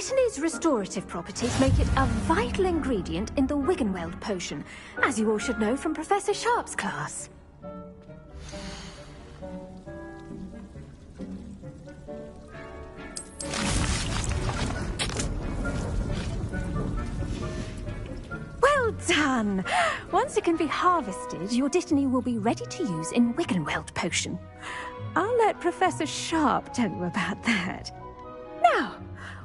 Dittany's restorative properties make it a vital ingredient in the Wiggenweld potion, as you all should know from Professor Sharp's class. Well done! Once it can be harvested, your Dittany will be ready to use in Wiggenweld potion. I'll let Professor Sharp tell you about that. Now,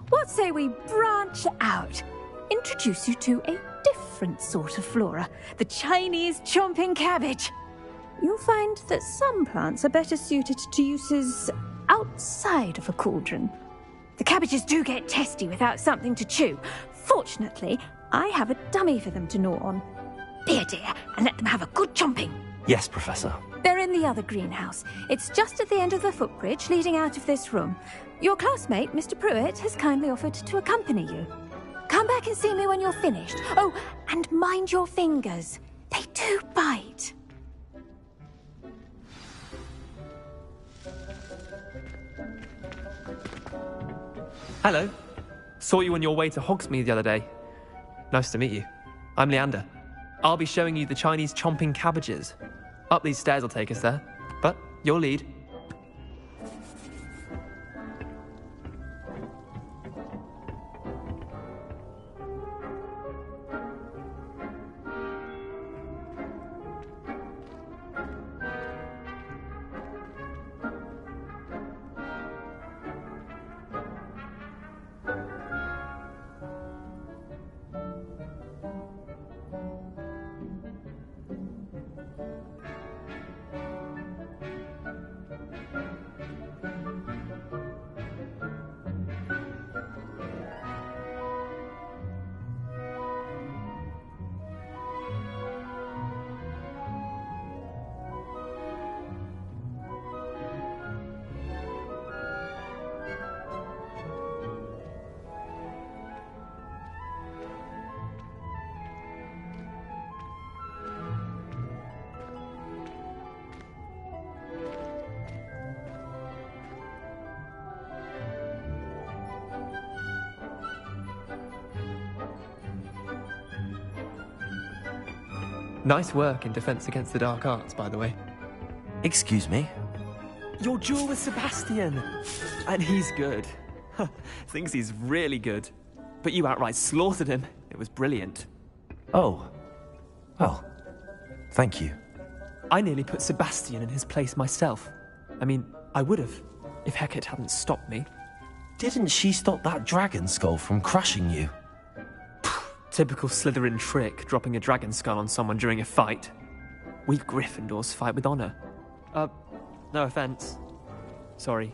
what say we branch out? Introduce you to a different sort of flora, the Chinese chomping cabbage. You'll find that some plants are better suited to uses outside of a cauldron. The cabbages do get testy without something to chew. Fortunately, I have a dummy for them to gnaw on. Be a dear and let them have a good chomping. Yes, Professor. They're in the other greenhouse. It's just at the end of the footbridge leading out of this room. Your classmate, Mr. Pruitt, has kindly offered to accompany you. Come back and see me when you're finished. Oh, and mind your fingers. They do bite. Hello. Saw you on your way to Hogsmeade the other day. Nice to meet you. I'm Leander. I'll be showing you the Chinese chomping cabbages. Up these stairs will take us there, but you'll lead. Nice work in Defense Against the Dark Arts, by the way. Excuse me? Your duel with Sebastian! And he's good. Thinks he's really good. But you outright slaughtered him. It was brilliant. Oh. Well, thank you. I nearly put Sebastian in his place myself. I mean, I would have, if Hecate hadn't stopped me. Didn't she stop that dragon skull from crushing you? Typical Slytherin trick, dropping a dragon skull on someone during a fight. We Gryffindors fight with honor. No offense. Sorry.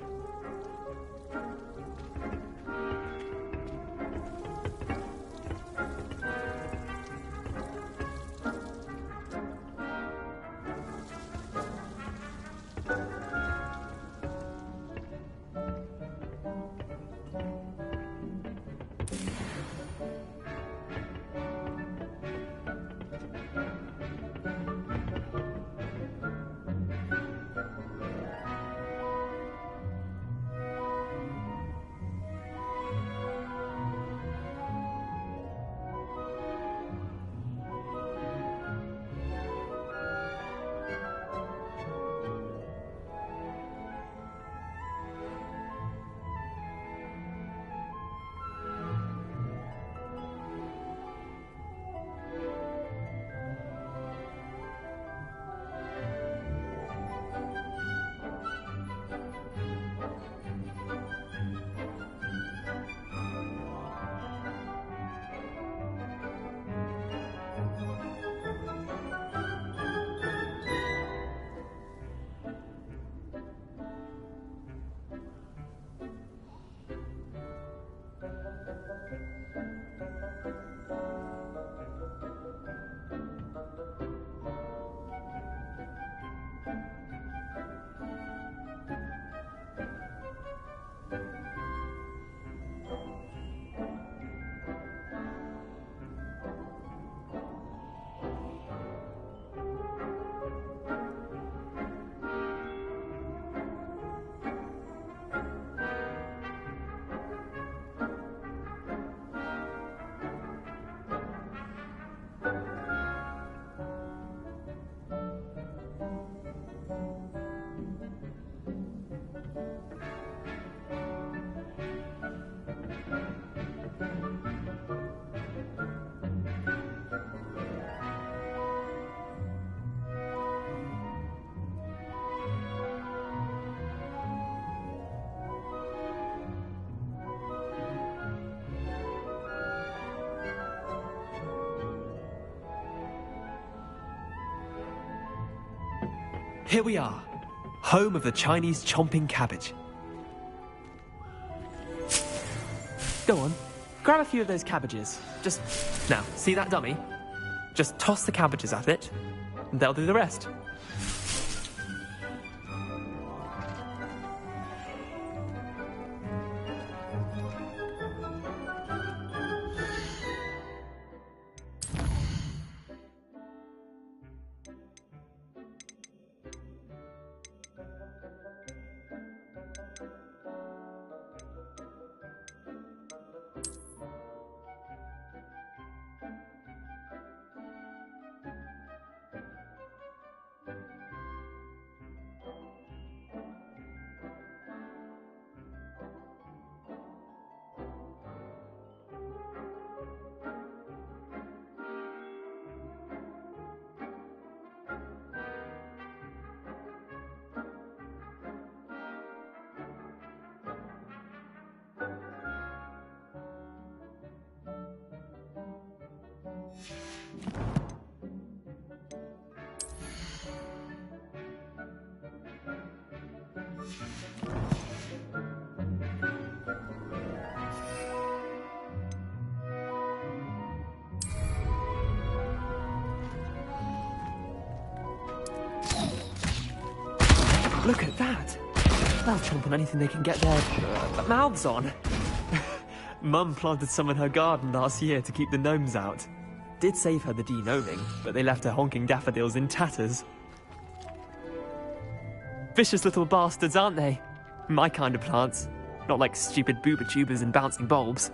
Here we are, home of the Chinese chomping cabbage. Go on, grab a few of those cabbages. Now, see that dummy? Just toss the cabbages at it, and they'll do the rest. Look at that! They'll chomp on anything they can get their mouths on. Mum planted some in her garden last year to keep the gnomes out. Did save her the de-gnoming, but they left her honking daffodils in tatters. Vicious little bastards, aren't they? My kind of plants. Not like stupid booba tubers and bouncing bulbs.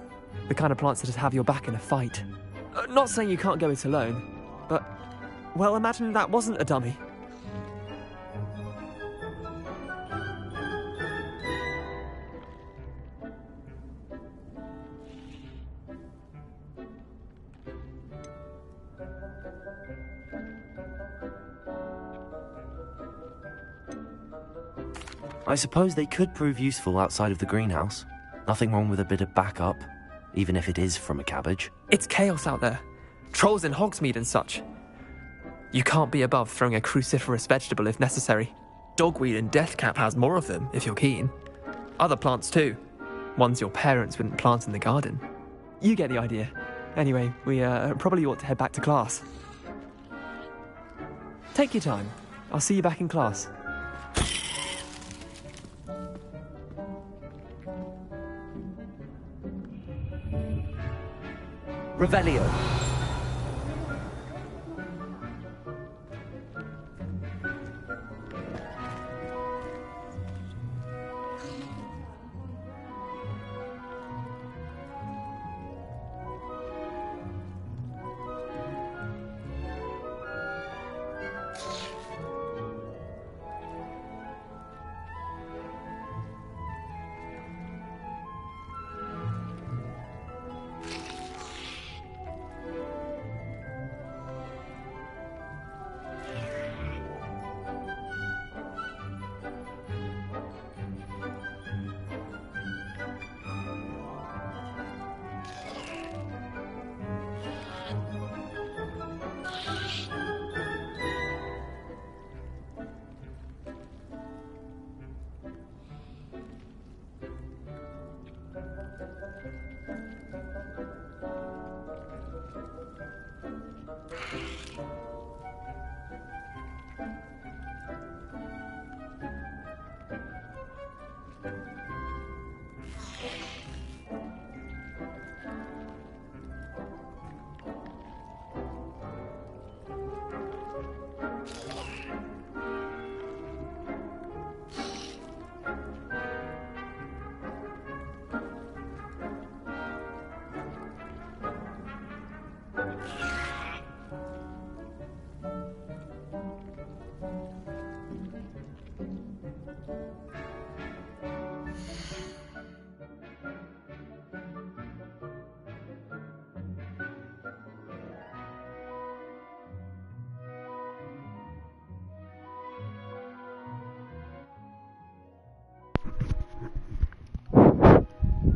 The kind of plants that just have your back in a fight. Not saying you can't go it alone, but... well, imagine that wasn't a dummy. I suppose they could prove useful outside of the greenhouse. Nothing wrong with a bit of backup, even if it is from a cabbage. It's chaos out there. Trolls in Hogsmeade and such. You can't be above throwing a cruciferous vegetable if necessary. Dogweed and deathcap has more of them, if you're keen. Other plants too. Ones your parents wouldn't plant in the garden. You get the idea. Anyway, we probably ought to head back to class. Take your time. I'll see you back in class. Revelio.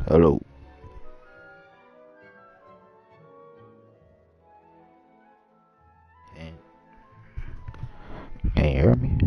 Hello. Can you hear me?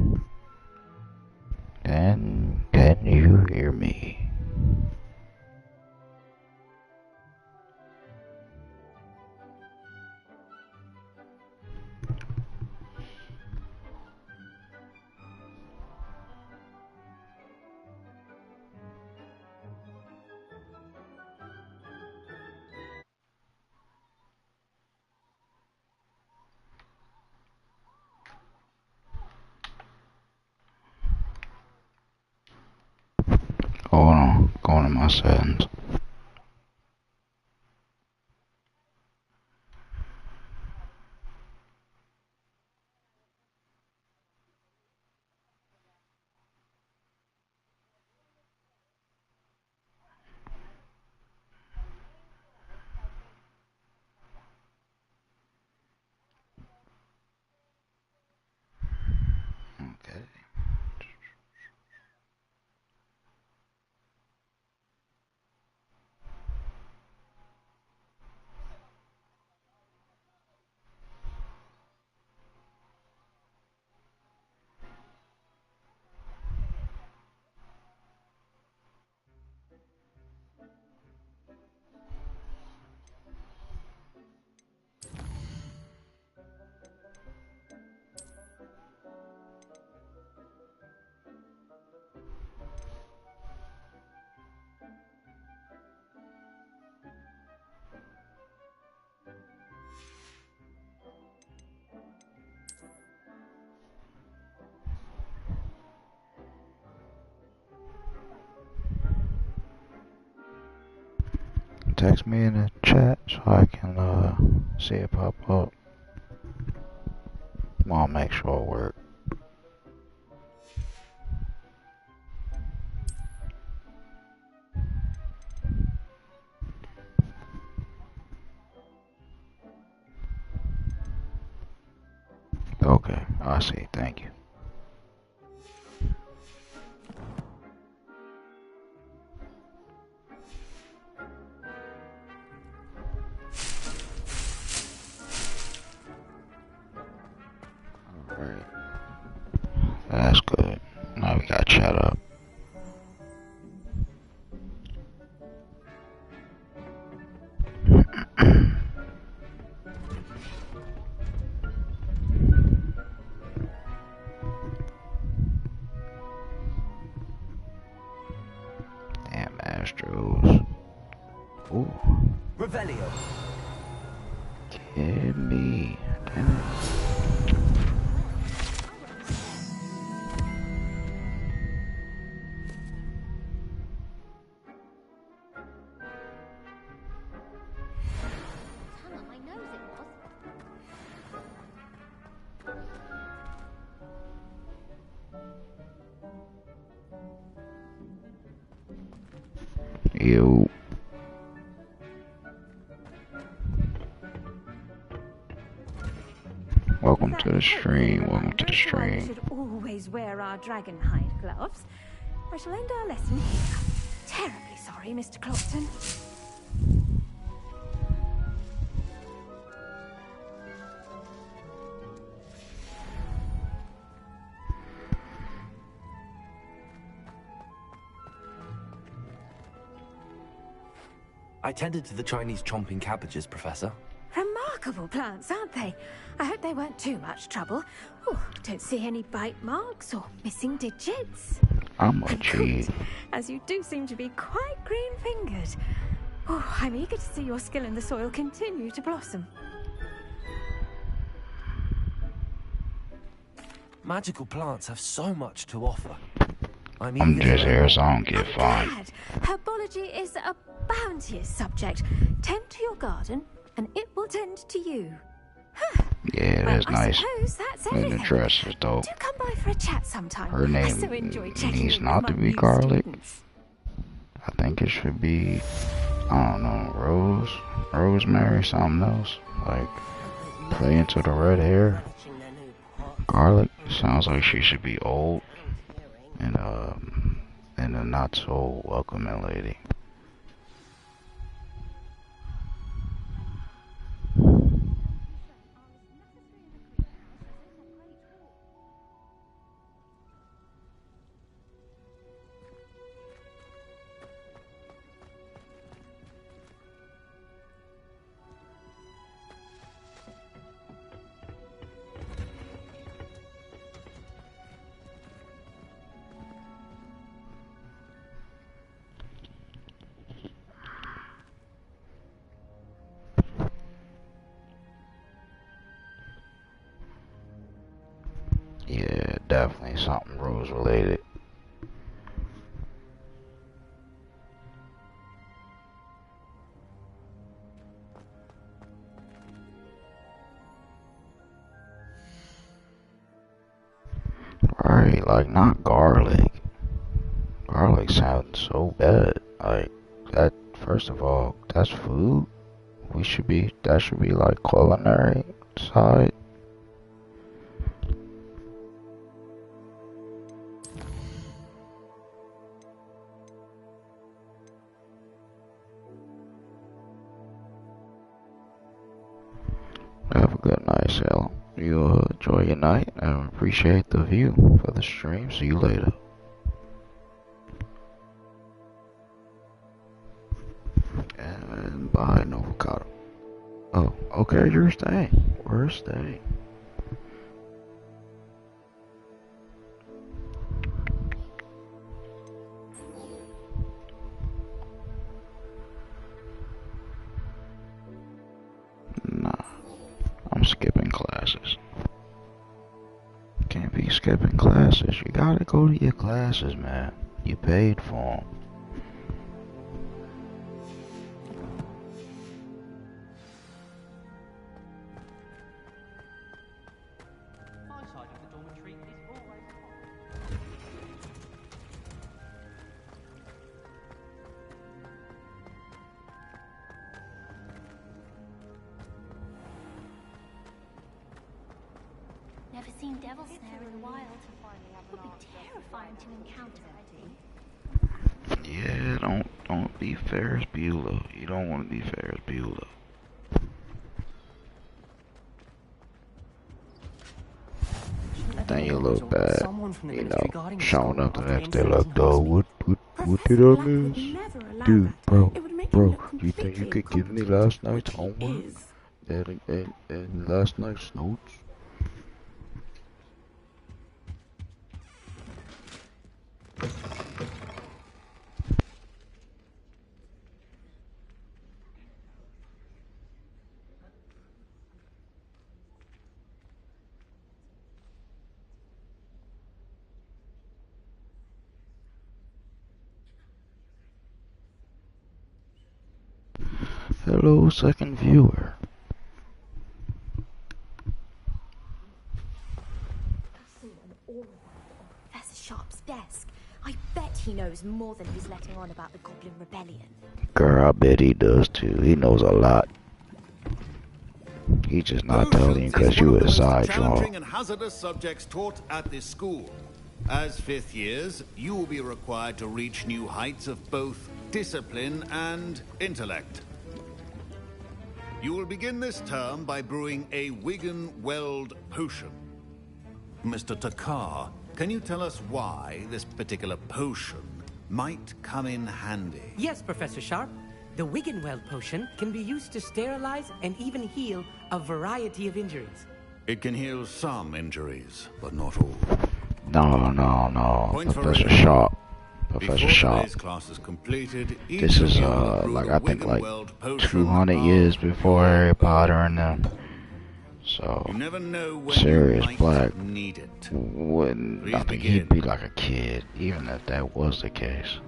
Going to my settings. Okay. Text me in the chat so I can see it pop up. I'll make sure it works. Okay, I see. Thank you. Alright. That's good. Now we got chat up. Damn Astros. Ooh. Revelio. Give me. Damn it. Yo. Welcome to the stream. Welcome to the We stream. should always wear our dragon hide gloves. I shall end our lesson here. Terribly sorry, Mr. Clopton. I tended to the Chinese chomping cabbages, Professor. Remarkable plants, aren't they? I hope they weren't too much trouble. Oh, don't see any bite marks or missing digits. I'm a And cheat. good, as you do seem to be quite green-fingered. Oh, I'm eager to see your skill in the soil continue to blossom. Magical plants have so much to offer. I'm I'm eager just to learn here more. so I don't get I'm fined. glad. Herbology is a bounteous subject. Tend to your garden, and it will tend to you. Yeah, Well, that's I nice. suppose that's And the everything. dress is dope. Do come by for a chat sometime. Her I name so enjoy checking needs in not with to my be new garlic. students. I think it should be, I don't know, rosemary, something else. Like, play into the red hair. Garlic sounds like she should be old and a not so welcoming lady. Yeah, definitely something rose related. right, like not garlic. Garlic sounds so bad. Like that. First of all, that's food. That should be like culinary side. Have a good night, Salem. You enjoy your night and appreciate the view for the stream. See you later. And bye, Novocado. Oh, okay, you're staying. We're staying. Nah, I'm skipping classes. Can't be skipping classes. You gotta go to your classes, man. You paid for them. Never seen devil snare in the wild. Would be terrifying to encounter. Yeah, don't be Ferris Bueller. You don't want to be Ferris Bueller. Then you look bad, you know, showing up the next day like, dog, what did I miss? Dude, bro, you think you could give me last night's homework? And last night's notes? Hello, second viewer. Professor Sharp's desk. I bet he knows more than he's letting on about the Goblin Rebellion. Girl, I bet he does too. He knows a lot. He just not telling you because you a side draw. Challenging and hazardous subjects taught at this school. As fifth years, you will be required to reach new heights of both discipline and intellect. You will begin this term by brewing a Wigan-Weld potion. Mr. Takar, can you tell us why this particular potion might come in handy? Yes, Professor Sharp. The Wigan-Weld potion can be used to sterilize and even heal a variety of injuries. It can heal some injuries, but not all. No. Point for Professor it. Sharp. Before Professor Sharp. today's class is completed, This each is of you will brew like a I think like Wigan-Weld potion 200 of years before Harry Potter and them. So You never know when Sirius you might Black need it. wouldn't. Please I think begin. he'd be like a kid, even if that was the case.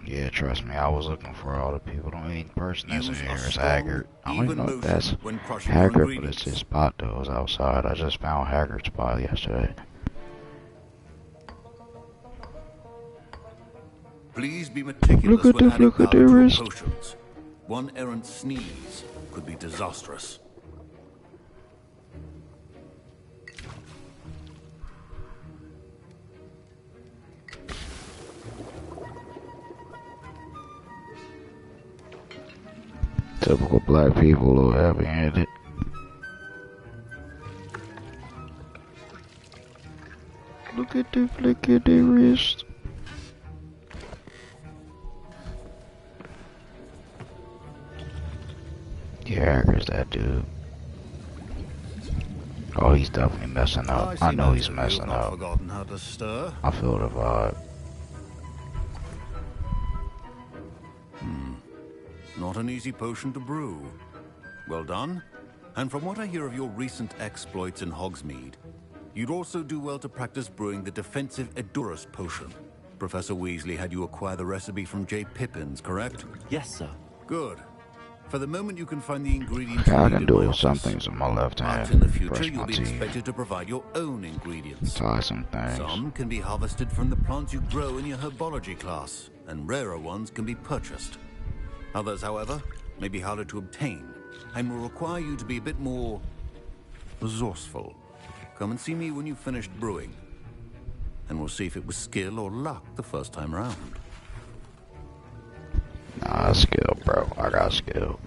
Yeah, trust me, I was looking for all the people. The only person that's in Use a here is strong, Haggard. I don't even even know if that's motion when crushing your Haggard, but ingredients. it's his spot that was outside. I just found Haggard's spot yesterday. Please be meticulous Look at when the- adding look at powder the to your wrist. potions. One errant sneeze could be disastrous. Typical black people, a little heavy-handed. Look at the flick of the wrist. Yeah, Haggard's that dude. Oh, he's definitely messing up. I know he's messing Not up. forgotten how to stir. I feel the vibe. Not an easy potion to brew. Well done. And from what I hear of your recent exploits in Hogsmeade, you'd also do well to practice brewing the defensive Edurus potion. Professor Weasley had you acquire the recipe from J. Pippins, correct? Yes, sir. Good. For the moment, you can find the ingredients Yeah, I you can need in my do some office. things with my left hand. But in the future, Brush you'll my be teeth, expected to provide your own ingredients. tie some things. Some can be harvested from the plants you grow in your herbology class, and rarer ones can be purchased. Others, however, may be harder to obtain, and will require you to be a bit more resourceful. Come and see me when you've finished brewing, and we'll see if it was skill or luck the first time round. Nah, skill, bro. I got skill.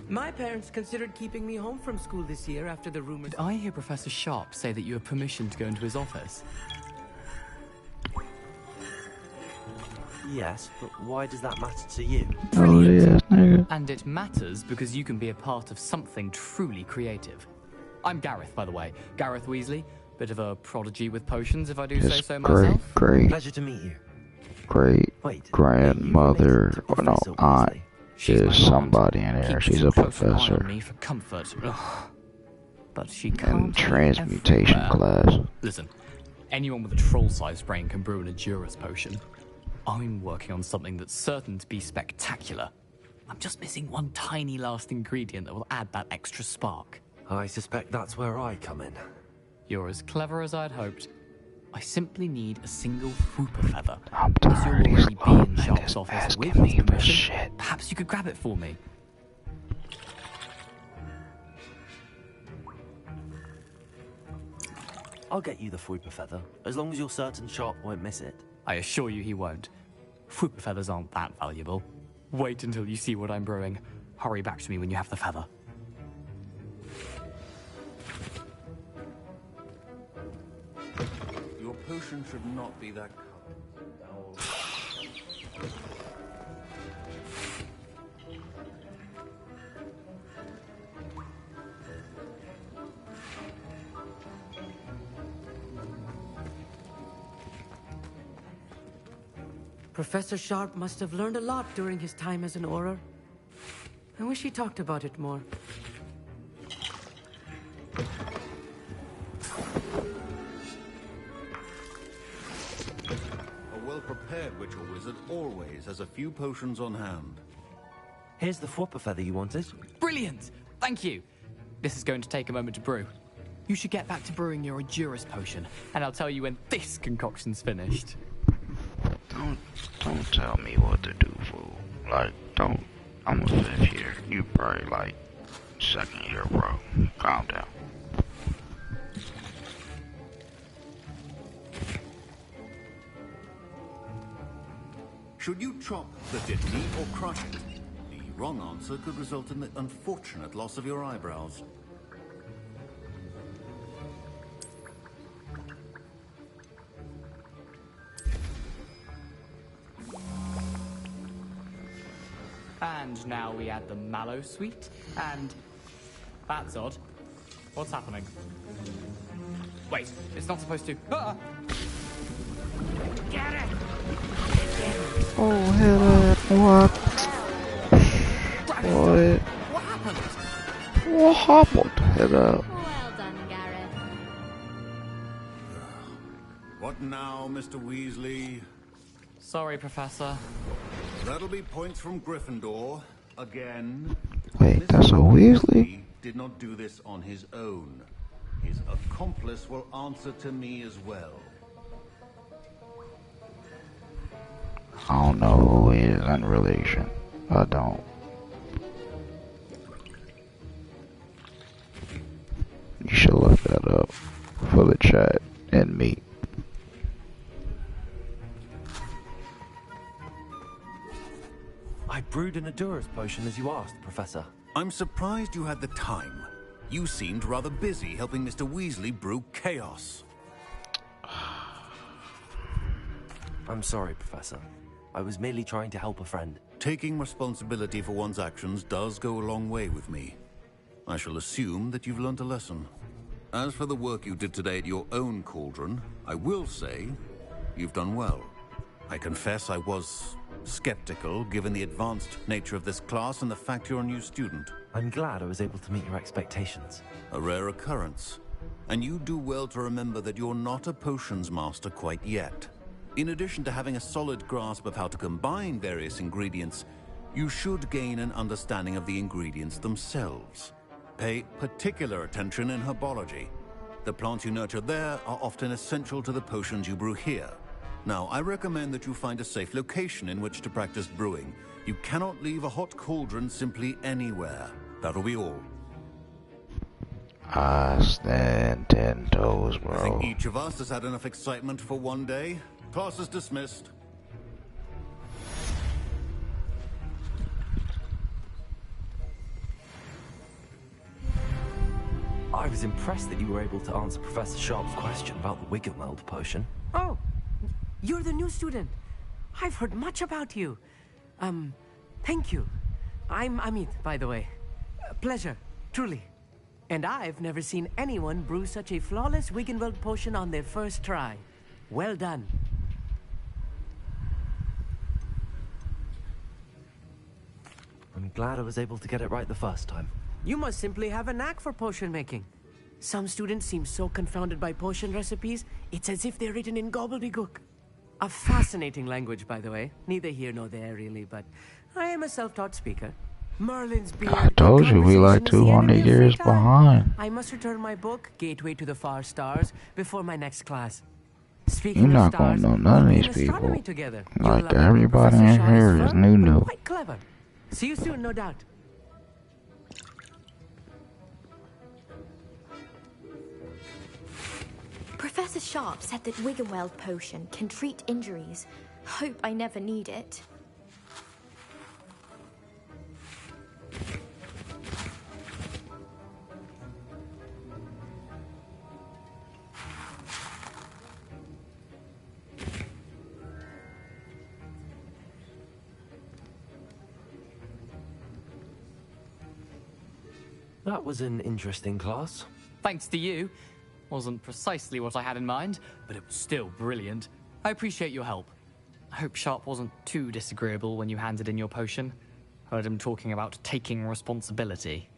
My parents considered keeping me home from school this year after the rumors. Did I hear Professor Sharp say that you have permission to go into his office? Yes, but why does that matter to you? Oh, yeah, nigga. And it matters because you can be a part of something truly creative. I'm Gareth, by the way. Gareth Weasley. Bit of a prodigy with potions, if I do say His so myself. great Pleasure to meet you. Wait, grandmother, or no, Professor aunt, Weasley? She's my is aunt. somebody in there. Keeps She's a a close eye on professor me for comfort. Ugh. But she in can't be transmutation everywhere. class. Listen, anyone with a troll-sized brain can brew an Edurus potion. I'm working on something that's certain to be spectacular. I'm just missing one tiny last ingredient that will add that extra spark. I suspect that's where I come in. You're as clever as I'd hoped. I simply need a single Fwooper feather. I'm As tired you'll of already these be in old Sharp's niggas office asking with me his for permission, shit. perhaps you could grab it for me. I'll get you the Fwooper feather, as long as you're certain Sharp won't miss it. I assure you he won't. Fwooper feathers aren't that valuable. Wait until you see what I'm brewing. Hurry back to me when you have the feather. Your potion should not be that color. Professor Sharp must have learned a lot during his time as an Auror. I wish he talked about it more. A well-prepared witch or wizard always has a few potions on hand. Here's the Fwooper feather you wanted. Brilliant! Thank you! This is going to take a moment to brew. You should get back to brewing your Edurus potion, and I'll tell you when this concoction's finished. Don't tell me what to do, fool. Like, don't. I'm a fifth year. You probably like second year, bro. Calm down. Should you chop the dittany or crush it? The wrong answer could result in the unfortunate loss of your eyebrows. And now we add the mallow sweet, and... That's odd. What's happening? Wait, it's not supposed to... Ah! Get it! Oh, hell, what? What? What happened? What happened? Hell, Well done, Gareth. What now, Mr. Weasley? Sorry, Professor. That'll be points from Gryffindor. Again. Wait, that's a Mr. Weasley? Did not do this on his own. His accomplice will answer to me as well. I don't know who he is in relation. I don't. You should look that up for the chat and me. I brewed an Edurus potion as you asked, Professor. I'm surprised you had the time. You seemed rather busy helping Mr. Weasley brew chaos. I'm sorry, Professor. I was merely trying to help a friend. Taking responsibility for one's actions does go a long way with me. I shall assume that you've learnt a lesson. As for the work you did today at your own cauldron, I will say you've done well. I confess I was skeptical given the advanced nature of this class and the fact you're a new student. I'm glad I was able to meet your expectations. A rare occurrence. And you do well to remember that you're not a potions master quite yet. In addition to having a solid grasp of how to combine various ingredients, you should gain an understanding of the ingredients themselves. Pay particular attention in herbology. The plants you nurture there are often essential to the potions you brew here. Now, I recommend that you find a safe location in which to practice brewing. You cannot leave a hot cauldron simply anywhere. That'll be all. I stand 10 toes, bro. I think each of us has had enough excitement for one day. Class is dismissed. I was impressed that you were able to answer Professor Sharp's question about the Wiggenweld potion. Oh, you're the new student. I've heard much about you. Thank you. I'm Amit, by the way. Pleasure, truly. And I've never seen anyone brew such a flawless Wiggenweld potion on their first try. Well done. I'm glad I was able to get it right the first time. You must simply have a knack for potion making. Some students seem so confounded by potion recipes, it's as if they're written in gobbledygook. A fascinating language, by the way. Neither here nor there, really, but I am a self-taught speaker. Merlin's beard. I told you we like 200 years behind. I must return my book, Gateway to the Far Stars, before my next class. You're Speaking of not gonna stars, know none of we're these in people. astronomy together. Like You'll love everybody Professor in Shaw's here is firm, new. but quite clever. See you soon, no doubt. Professor Sharp said that Wiggenweld potion can treat injuries. Hope I never need it. That was an interesting class. Thanks to you. Wasn't precisely what I had in mind, but it was still brilliant. I appreciate your help. I hope Sharp wasn't too disagreeable when you handed in your potion. Heard him talking about taking responsibility.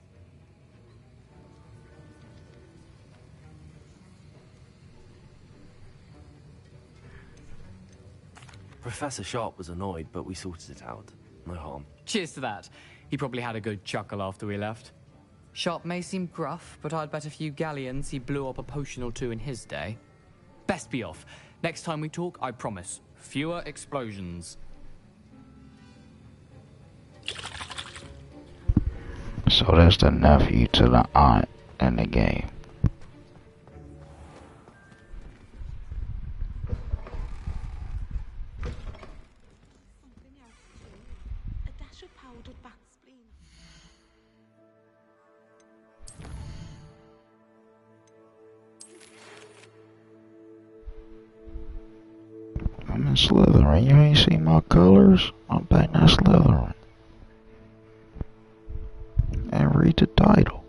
Professor Sharp was annoyed, but we sorted it out. No harm. Cheers to that. He probably had a good chuckle after we left. Sharp may seem gruff, but I'd bet a few galleons he blew up a potion or two in his day. Best be off. Next time we talk, I promise. Fewer explosions. So that's the nephew to the aunt in the game. I'm in Slytherin. You ain't seen my colors? I'm back in Slytherin. And read the title.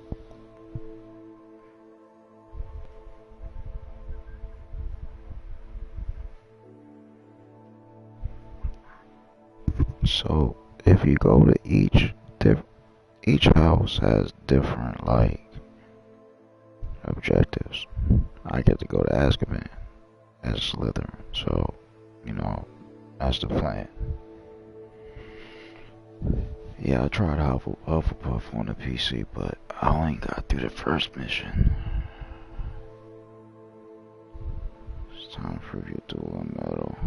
So if you go to each house has different like objectives. I get to go to Azkaban as Slytherin, so you know that's the plan. Yeah, I tried Hufflepuff on the PC, but I only got through the first mission. It's time for you to do a medal.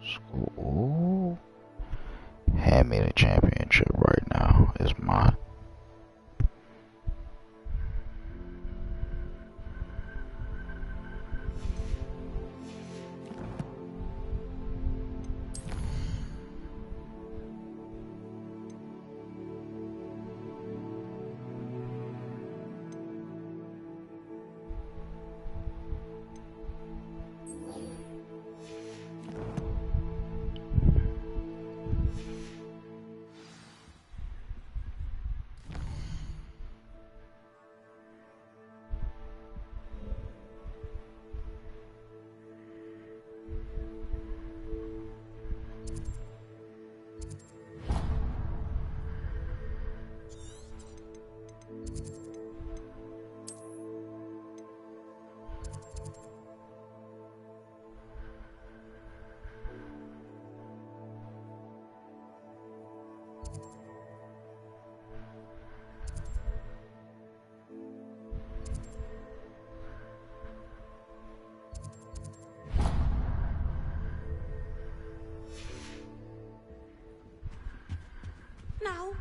School. Ooh. Hand me the championship right now. It's mine. Now.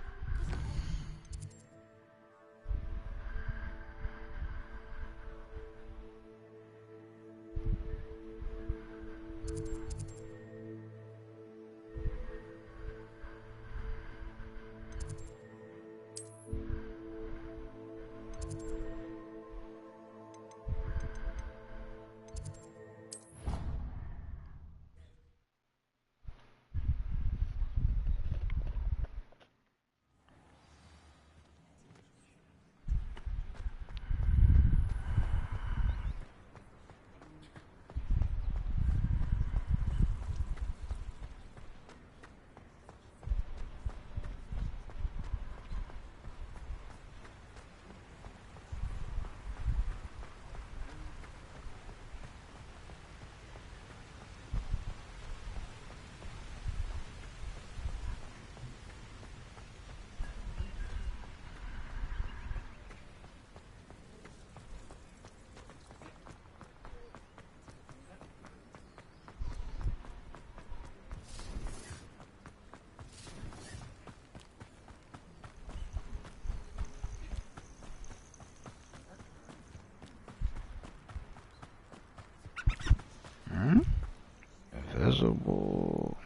Invisible.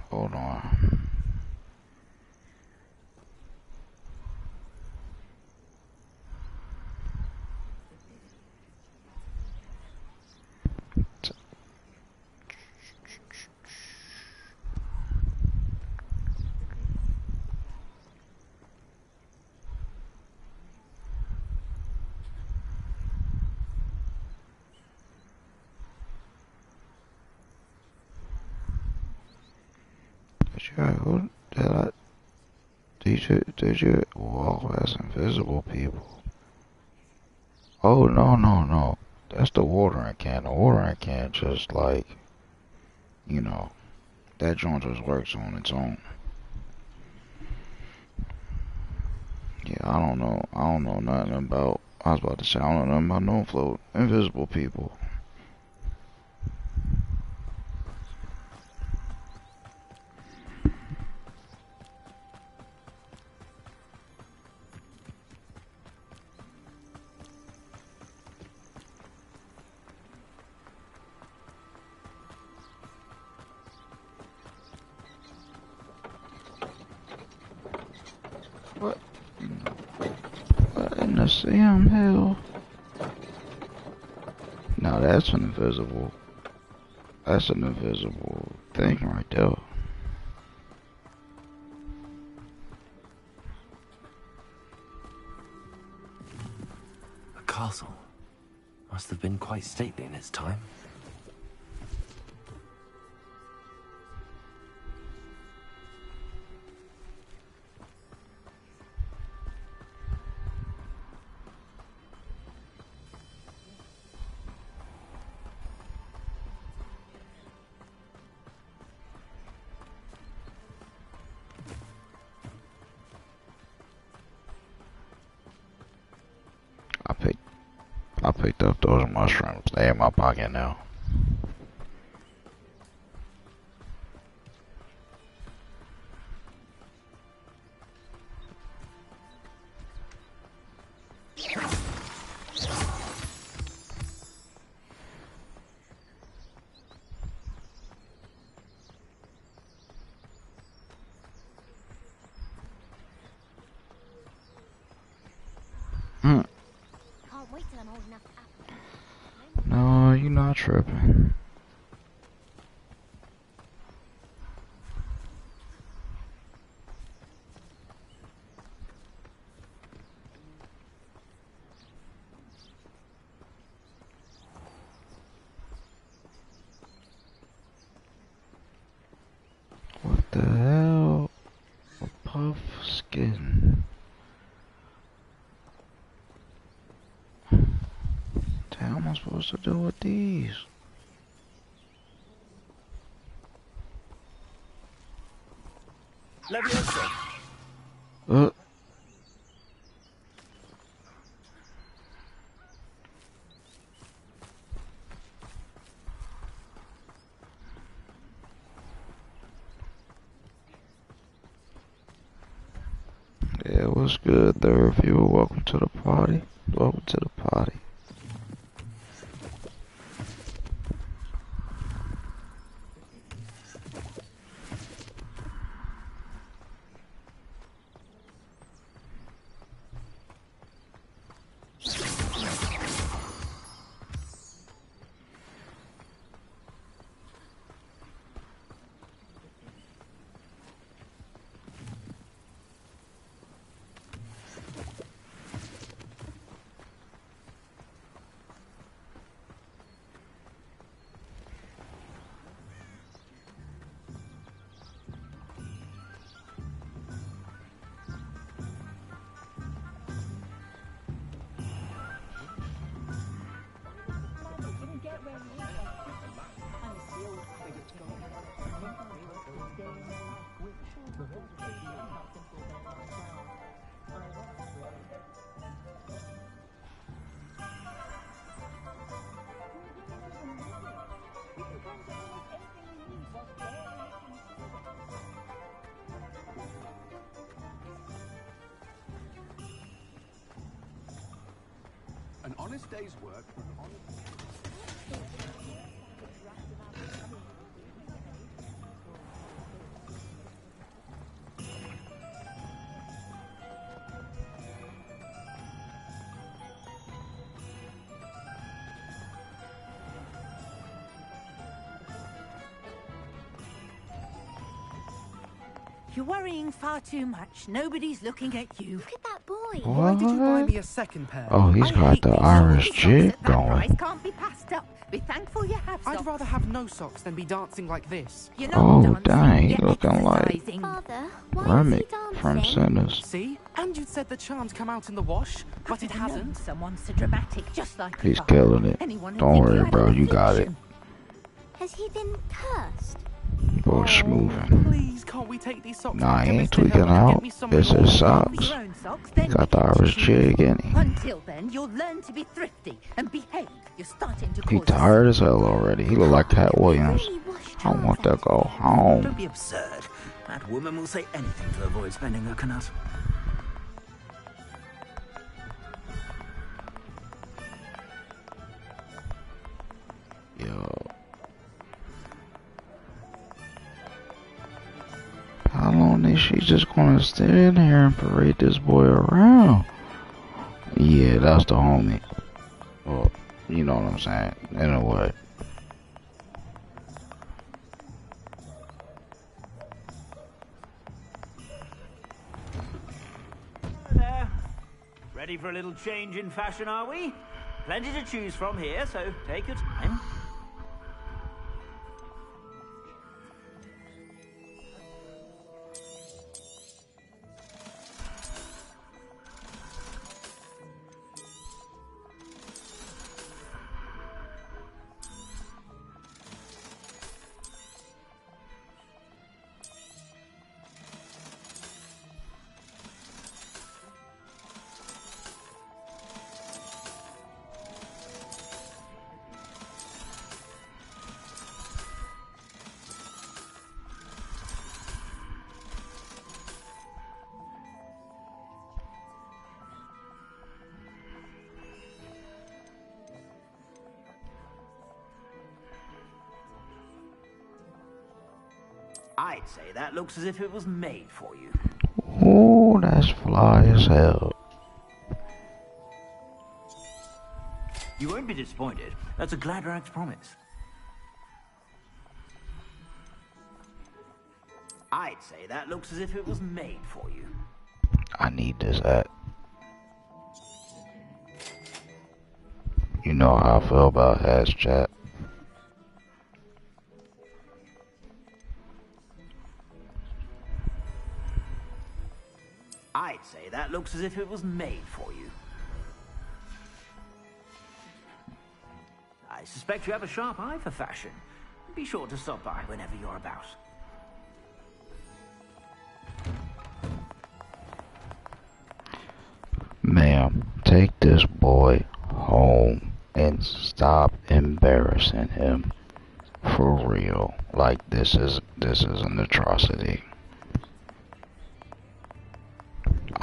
Hold on. Who did I? Did you walk past invisible people? Oh, no. That's the watering can. The watering can just like, you know, that joint just works on its own. Yeah, I don't know nothing about, I was about to say, I don't know nothing about no float. Invisible people. What in the Sam hell? Now that's an invisible thing right there. A castle. Must have been quite stately in its time. I picked up those mushrooms. They in my pocket now. No, you're not tripping. What the hell? A puff skin. How am I supposed to do with these? Hey, what's good there, viewer? Welcome to the party. Welcome to the party. An honest day's work. You're worrying far too much. Nobody's looking at you. Look at that boy. Why did you buy me a second pair? Oh, he's got the Irish jig going. Can't be passed up. Be thankful you have socks. I'd rather have no socks than be dancing like this. You're not Oh, dancing, dang, he you're looking like exercising. Father, why Remy is he from dancing? Sinners. See? And you said the charm's come out in the wash, but it I've known hasn't. Someone so dramatic, just like He's you are. killing it. Anyone who'd Don't think worry, you had bro. an You got it. affliction. Has he been cursed? Boy, smoothing. Please, can't we take these socks Nah, back he to ain't Mr. tweaking Hill and get out. me some It's more? his socks. Your own socks, then Got the you can Irish choose. jig, ain't he? Until then, you'll learn to be thrifty and behave. You're starting to He cause us- tired as hell already. He look like Cat Williams. Really washed I want to hands go home. Don't be absurd. That woman will say anything to avoid spending her canut. Yo. How long is she just gonna stand here and parade this boy around? Yeah, that's the homie. Well, you know what I'm saying. In a way. There. Ready for a little change in fashion, are we? Plenty to choose from here, so take your time. I'd say that looks as if it was made for you. Oh, that's fly as hell. You won't be disappointed. That's a Gladrag's promise. I'd say that looks as if it was made for you. I need this hat. You know how I feel about hats, chat. I'd say that looks as if it was made for you. I suspect you have a sharp eye for fashion. Be sure to stop by whenever you're about. Ma'am, take this boy home and stop embarrassing him. For real. Like this is an atrocity.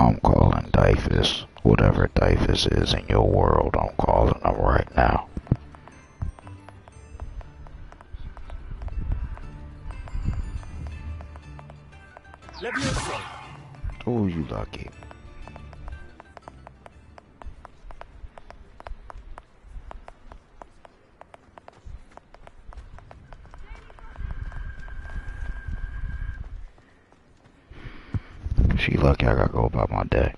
I'm calling Dyfus. Whatever Dyfus is in your world, I'm calling him right now. Oh, you lucky. She lucky I gotta go about my day.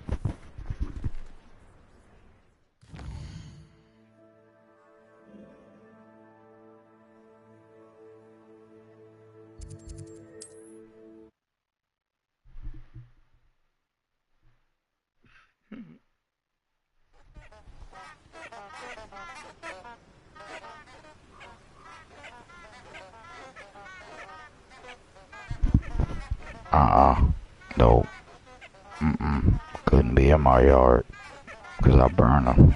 No. Couldn't be in my yard, 'cause I burn them.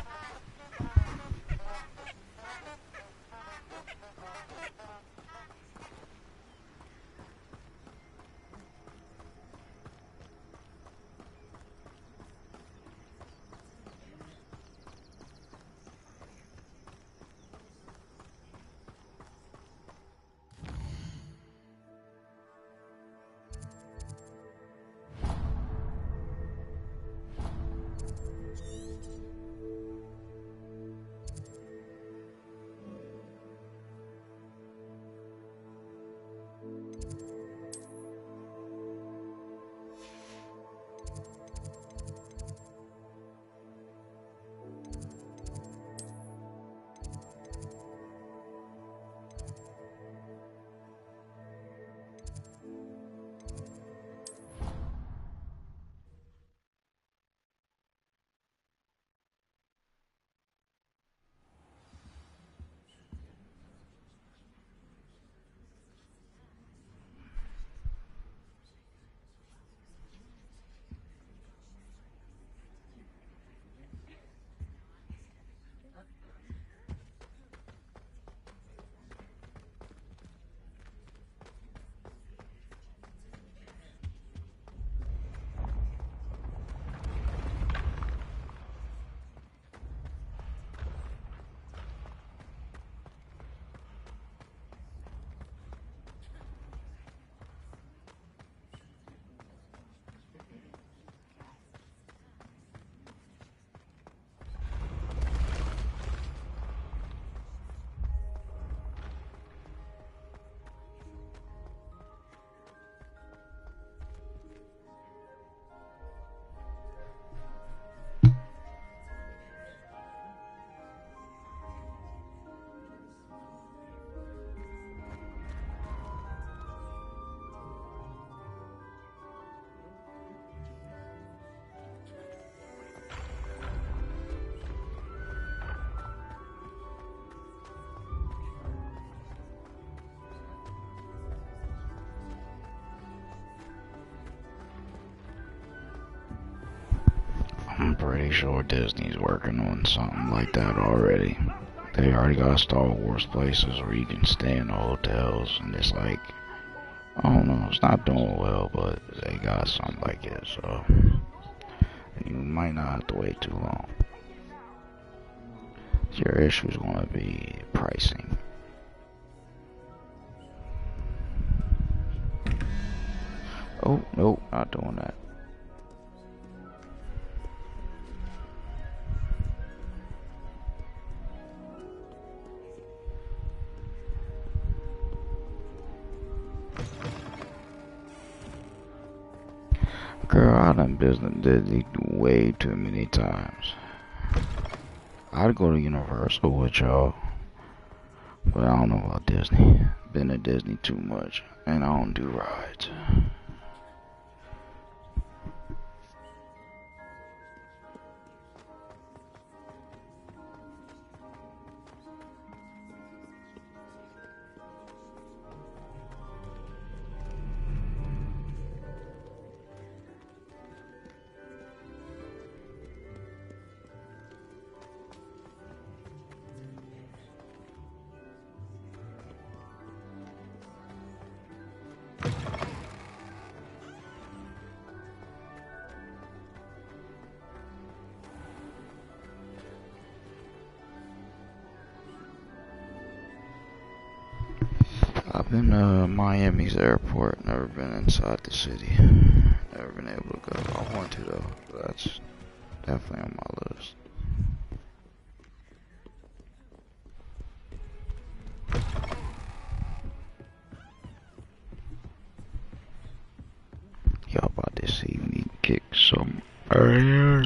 I'm pretty sure Disney's working on something like that already. They already got Star Wars places where you can stay in the hotels, and it's like, I don't know, it's not doing well, but they got something like it, so you might not have to wait too long. Your issue is going to be pricing. Oh, nope, not doing that. Girl, I done visited Disney way too many times. I'd go to Universal with y'all, but I don't know about Disney. Been to Disney too much, and I don't do rides. been Miami's airport. Never been inside the city. Never been able to go. I want to though. But that's definitely on my list. Y'all about to see me kick some ass.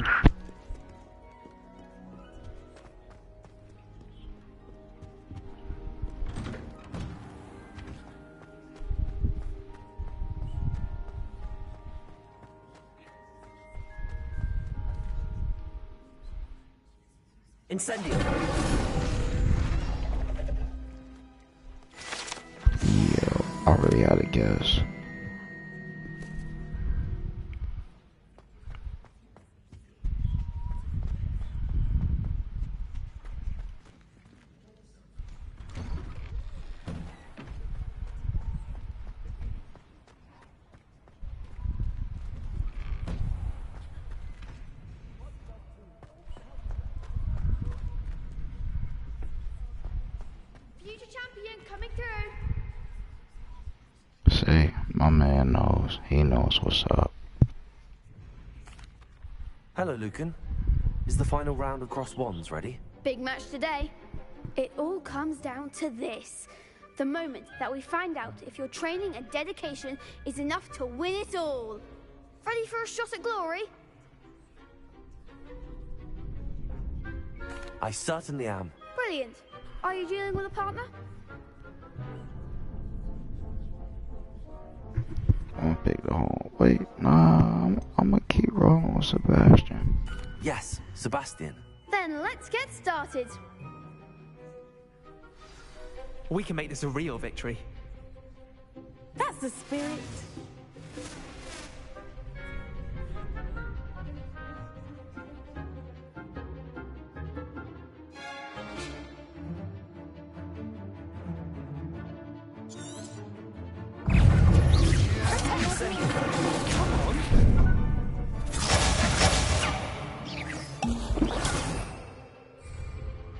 Incendio. Yeah, I really had to guess. Future champion coming through. See, my man knows. He knows what's up. Hello, Lucan. Is the final round of cross wands ready? Big match today. It all comes down to this. The moment that we find out if your training and dedication is enough to win it all. Ready for a shot at glory? I certainly am. Brilliant. Are you dealing with a partner? I'm gonna pick the whole. Wait, nah, I'm gonna keep rolling with Sebastian. Yes, Sebastian. Then let's get started. We can make this a real victory. That's the spirit.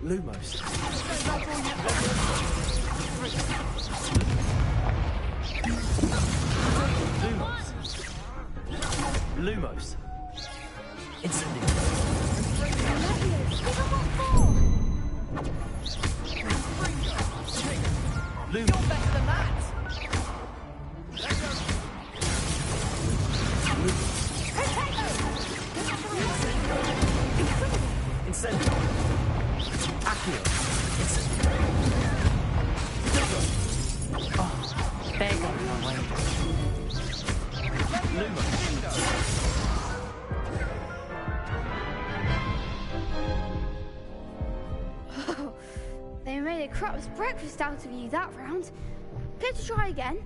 Lumos. Lumos. Incendio. Lumos. You're better than that. Incendio. Accio. Incendio. Oh, there goes my way. They made a crap's breakfast out of you that round. Care to try again?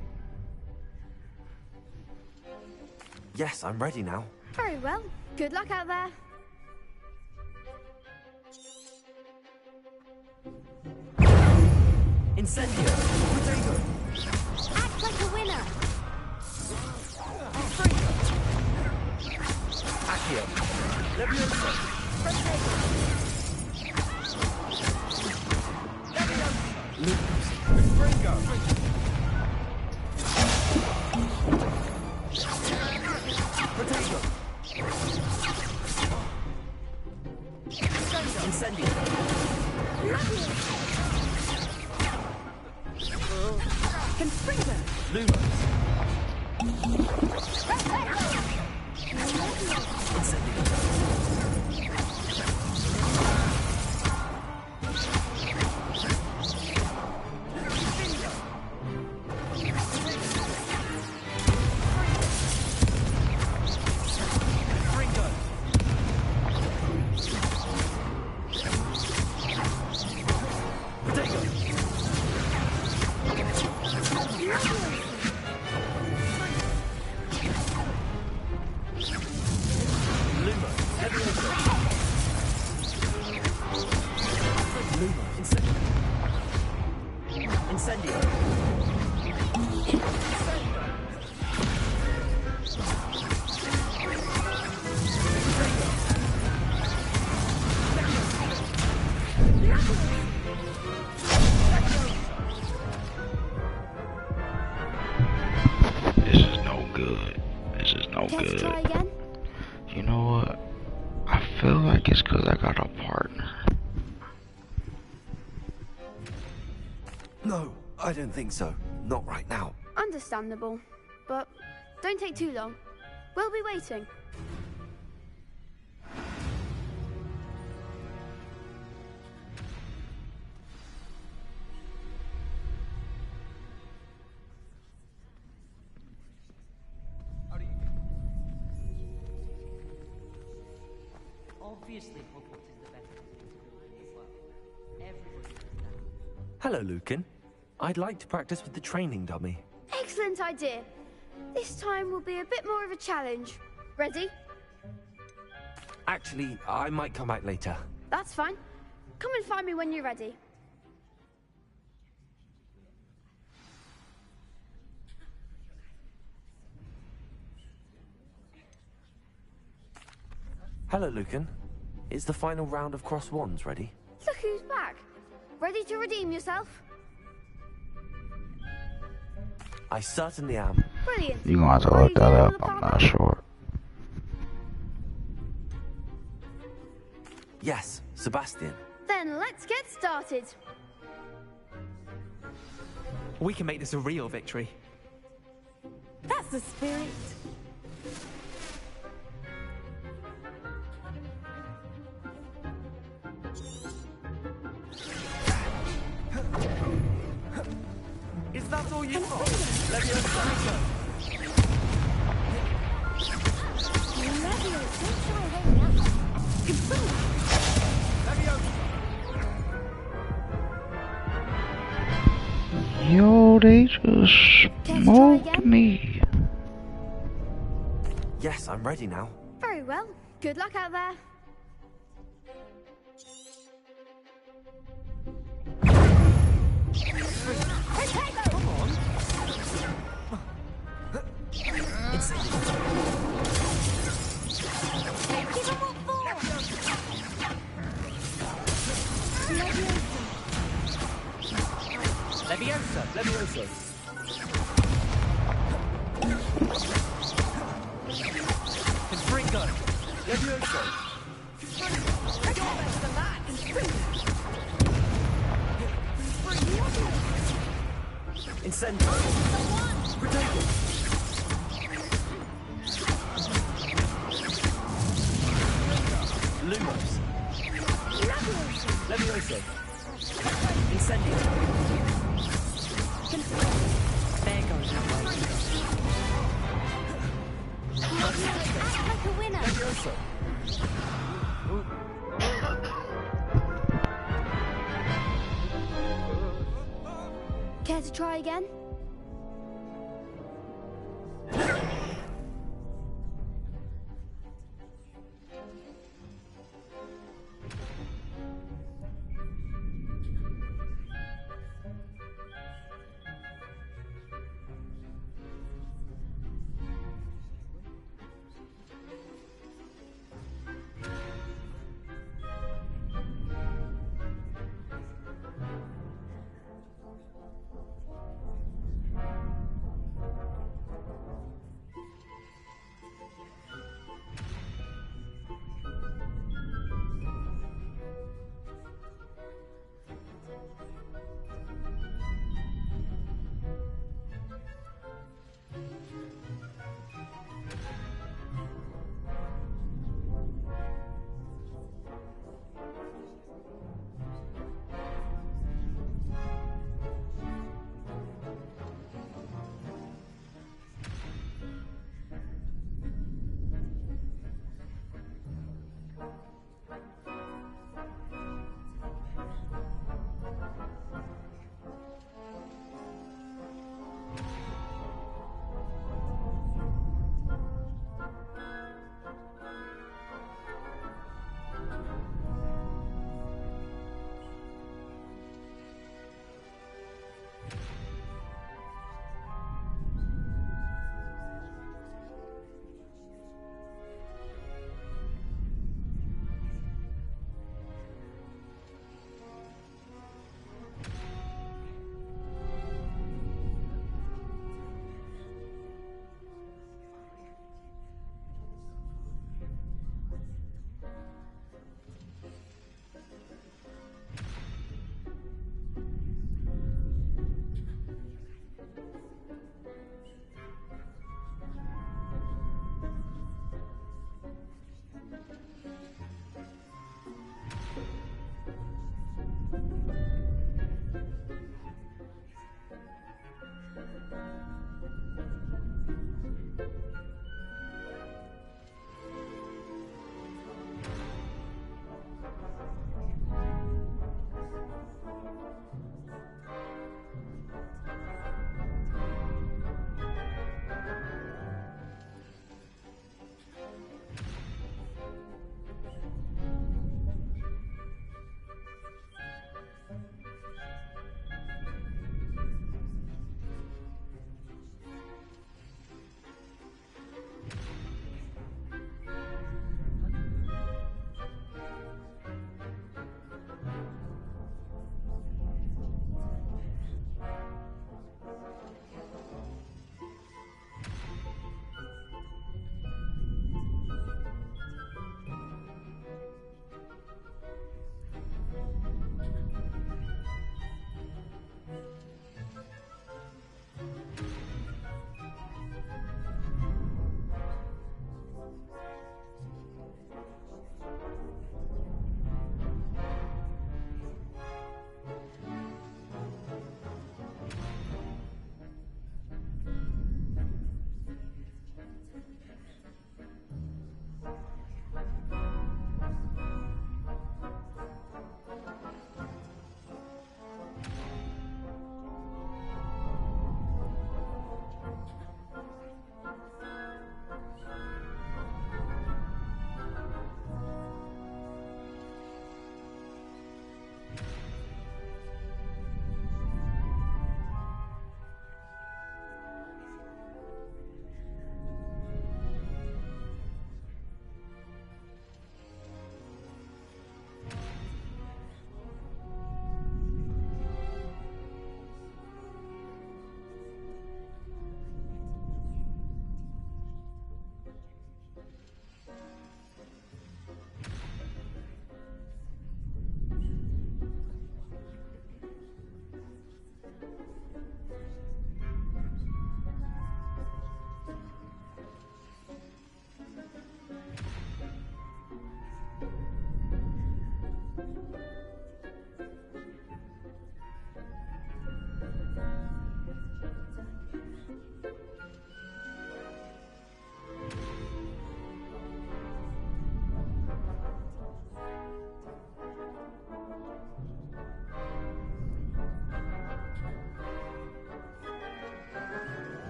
Yes, I'm ready now. Very well. Good luck out there. Incendio. Act like a winner. Accio. Leviosa. Potato. Incendio. Confringo. Lumos. Incendio. no Care to good. try again? You know what? I feel like it's because I got a partner. No, I don't think so. Not right now. Understandable. But don't take too long. We'll be waiting. Obviously, Hogwarts is the best place to build in the world. Everybody knows that. Hello, Lucan. I'd like to practice with the training dummy. Excellent idea. This time will be a bit more of a challenge. Ready? Actually, I might come back later. That's fine. Come and find me when you're ready. Hello, Lucan. Is the final round of cross wands ready? Look who's back. Ready to redeem yourself? I certainly am. Brilliant. You're gonna have to look that up, I'm not sure. Yes, Sebastian. Then let's get started. We can make this a real victory. That's the spirit. Is that all you've got? Leviosa! Yo, they just smoked me. Yes, I'm ready now. Very well. Good luck out there. Leviosa! Leviosa! Confringo! Leviosa! Incendio! Protego! Lumos! Leviosa! Incendio! There goes that way. Act like a winner. Leviosa! Care to try again?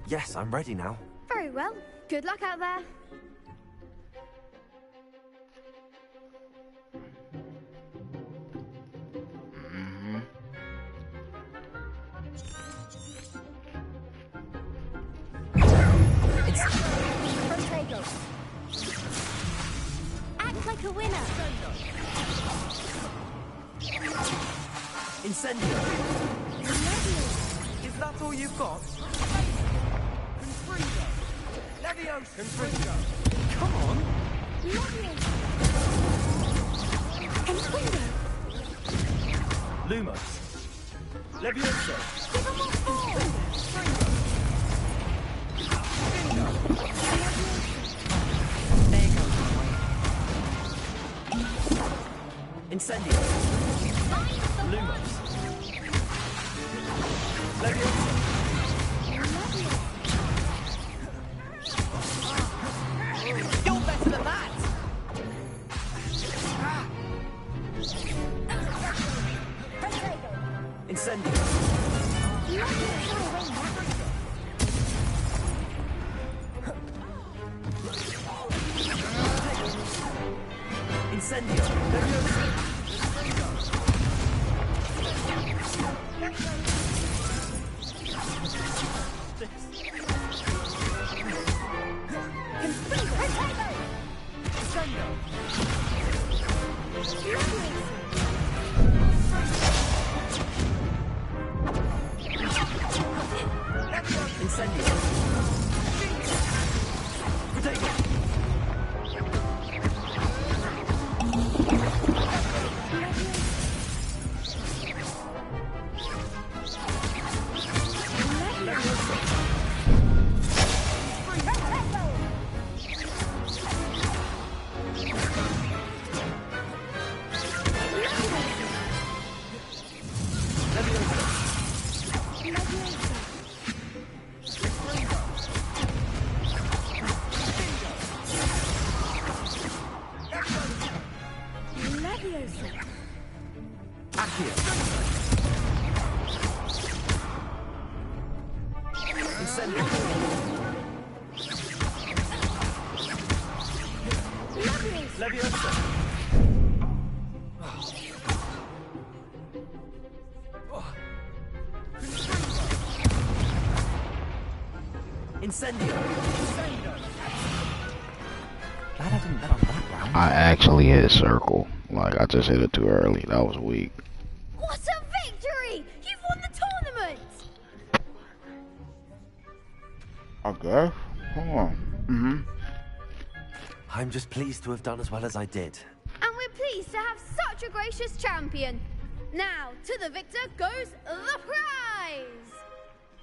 Yes, I'm ready now. Very well. Good luck out there. Protego. Act like a winner. Incendio. Is that all you've got? Leviosa. Come on. Lumos. Leviosa. Give him more ball. There you go. Incendio. Lumos. Leviosa. You're better than that! Incendio. Incendio. I actually hit circle. Like, I just hit it too early. That was weak. What a victory! You've won the tournament! Okay. Hold on. I'm just pleased to have done as well as I did. And we're pleased to have such a gracious champion. Now, to the victor goes the prize!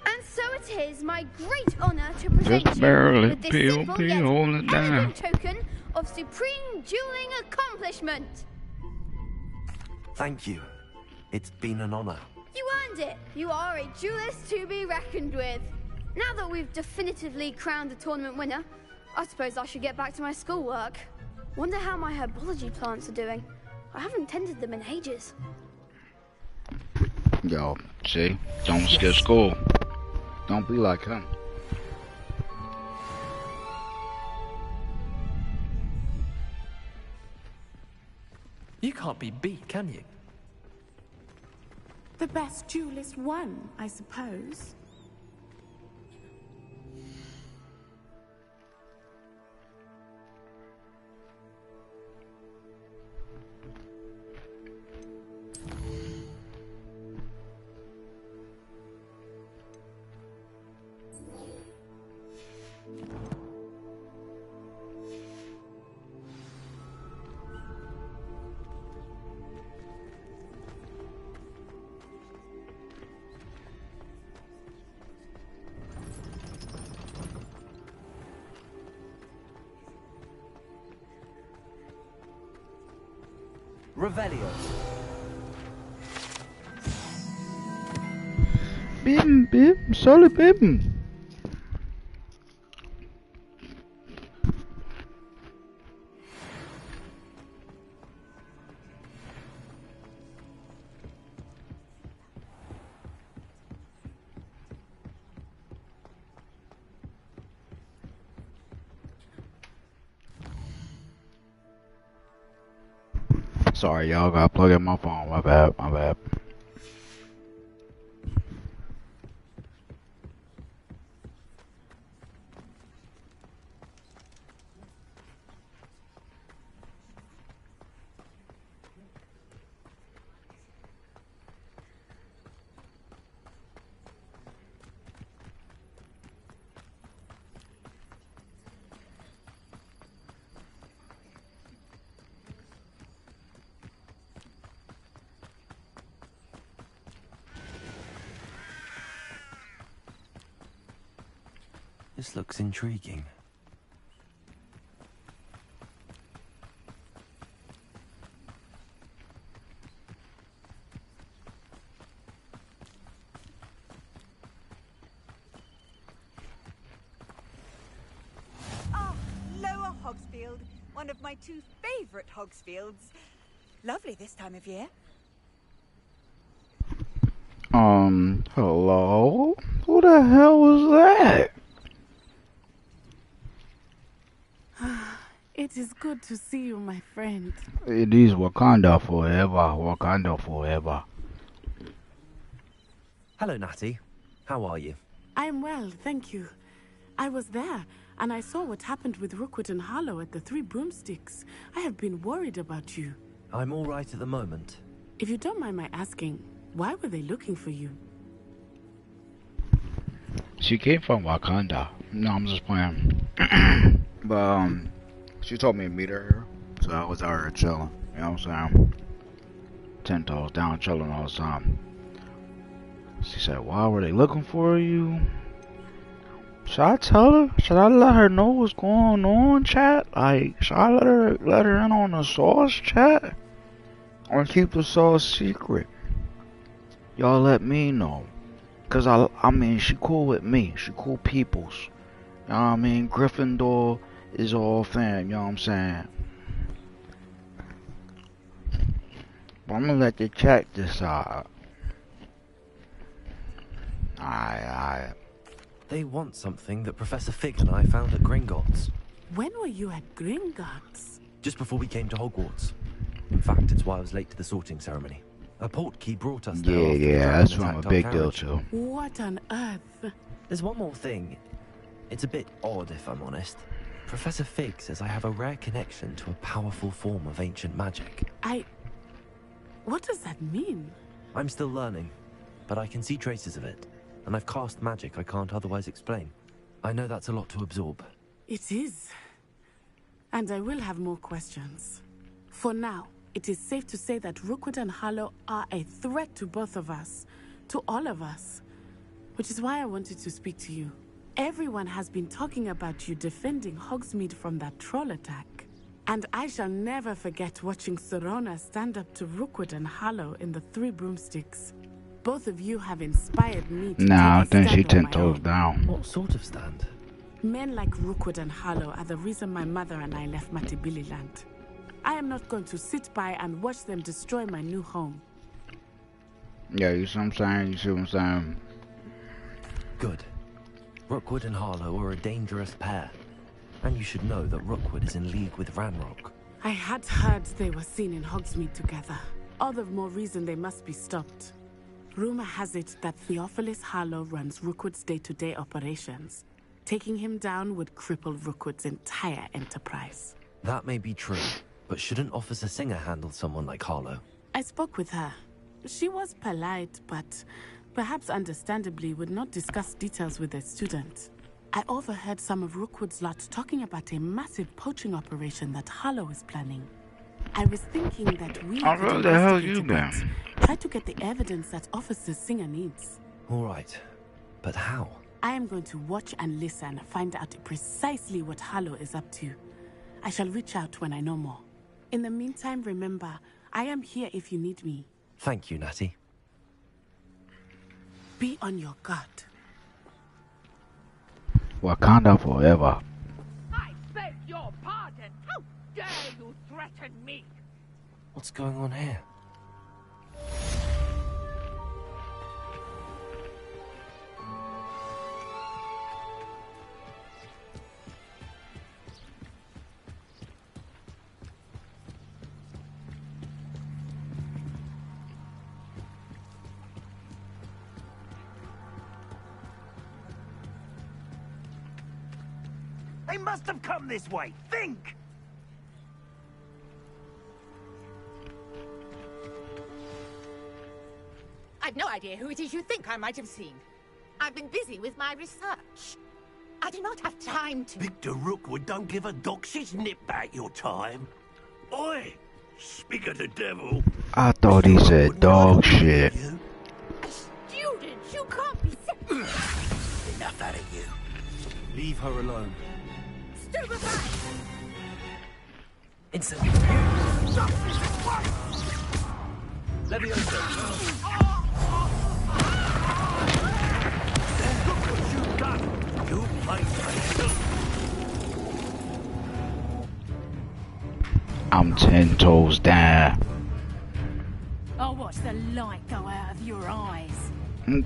And so it is my great honor to present Just you barely with this simple yet hold it down. elegant token of supreme dueling accomplishment. Thank you. It's been an honor. You earned it. You are a duelist to be reckoned with. Now that we've definitively crowned the tournament winner, I suppose I should get back to my schoolwork. Wonder how my herbology plants are doing. I haven't tended them in ages. Yo, see? Don't skip school. Don't be like him. You can't be beat, can you? The best duelist won, I suppose. Revelio. Bim, solo bim. Sorry, y'all, gotta plug in my phone. My bad. This looks intriguing. Ah, Lower Hogsfield, one of my two favourite Hogsfields. Lovely this time of year. Hello? Who the hell was that? It is good to see you, my friend. It is Wakanda forever. Hello, Natty. How are you? I'm well, thank you. I was there, and I saw what happened with Rookwood and Harlow at the Three Broomsticks. I have been worried about you. I'm all right at the moment. If you don't mind my asking, why were they looking for you? She came from Wakanda. No, I'm just playing. But, she told me to meet her here, so I was out here chilling. You know what I'm saying? 10 toes down, chilling all the time. She said, why were they looking for you? Should I tell her? Should I let her know what's going on, chat? Like, should I let her in on the sauce, chat? Or keep the sauce secret? Y'all let me know. Cause I mean, she cool with me. She cool peoples. You know what I mean? Gryffindor is all fam, you know what I'm saying? But I'm gonna let the chat decide. Alright. They want something that Professor Fig and I found at Gringotts. When were you at Gringotts? Just before we came to Hogwarts. In fact, it's why I was late to the sorting ceremony. A portkey brought us there. Yeah, that's from a big deal too. What on earth? There's one more thing. It's a bit odd, if I'm honest. Professor Fig says I have a rare connection to a powerful form of ancient magic. What does that mean? I'm still learning, but I can see traces of it, and I've cast magic I can't otherwise explain. I know that's a lot to absorb. It is. And I will have more questions. For now, it is safe to say that Rookwood and Harlow are a threat to both of us, to all of us. Which is why I wanted to speak to you. Everyone has been talking about you defending Hogsmeade from that troll attack. And I shall never forget watching Serona stand up to Rookwood and Harlow in the Three Broomsticks. Both of you have inspired me to Nah, I take a think she stand on 10 my toes own. down. What sort of stand? Men like Rookwood and Harlow are the reason my mother and I left Matibili land. I am not going to sit by and watch them destroy my new home. Yeah, you see what I'm saying? You see what I'm saying? Good. Rookwood and Harlow are a dangerous pair. And you should know that Rookwood is in league with Ranrock. I had heard they were seen in Hogsmeade together. All the more reason they must be stopped. Rumor has it that Theophilus Harlow runs Rookwood's day-to-day operations. Taking him down would cripple Rookwood's entire enterprise. That may be true, but shouldn't Officer Singer handle someone like Harlow? I spoke with her. She was polite, but perhaps understandably would not discuss details with a student. I overheard some of Rookwood's lot talking about a massive poaching operation that Harlow is planning. I was thinking that we Where the hell you been? Try to get the evidence that Officer Singer needs. All right, but how? I am going to watch and listen, find out precisely what Harlow is up to. I shall reach out when I know more. In the meantime, remember, I am here if you need me. Thank you, Natty. Be on your guard. Wakanda forever. I beg your pardon. How dare you threaten me? What's going on here? They must have come this way. Think! I've no idea who it is you think I might have seen. I've been busy with my research. I do not have time to... Victor Rookwood don't give a doxy's nip back your time. Oi! Speak of the devil. I thought he said dog shit. Students, you can't be... Enough out of you. Leave her alone. Stupefy! Instantly. Stop this at once! Leviosa. Look what you've done! You played I'm 10 toes down. I'll watch the light go out of your eyes.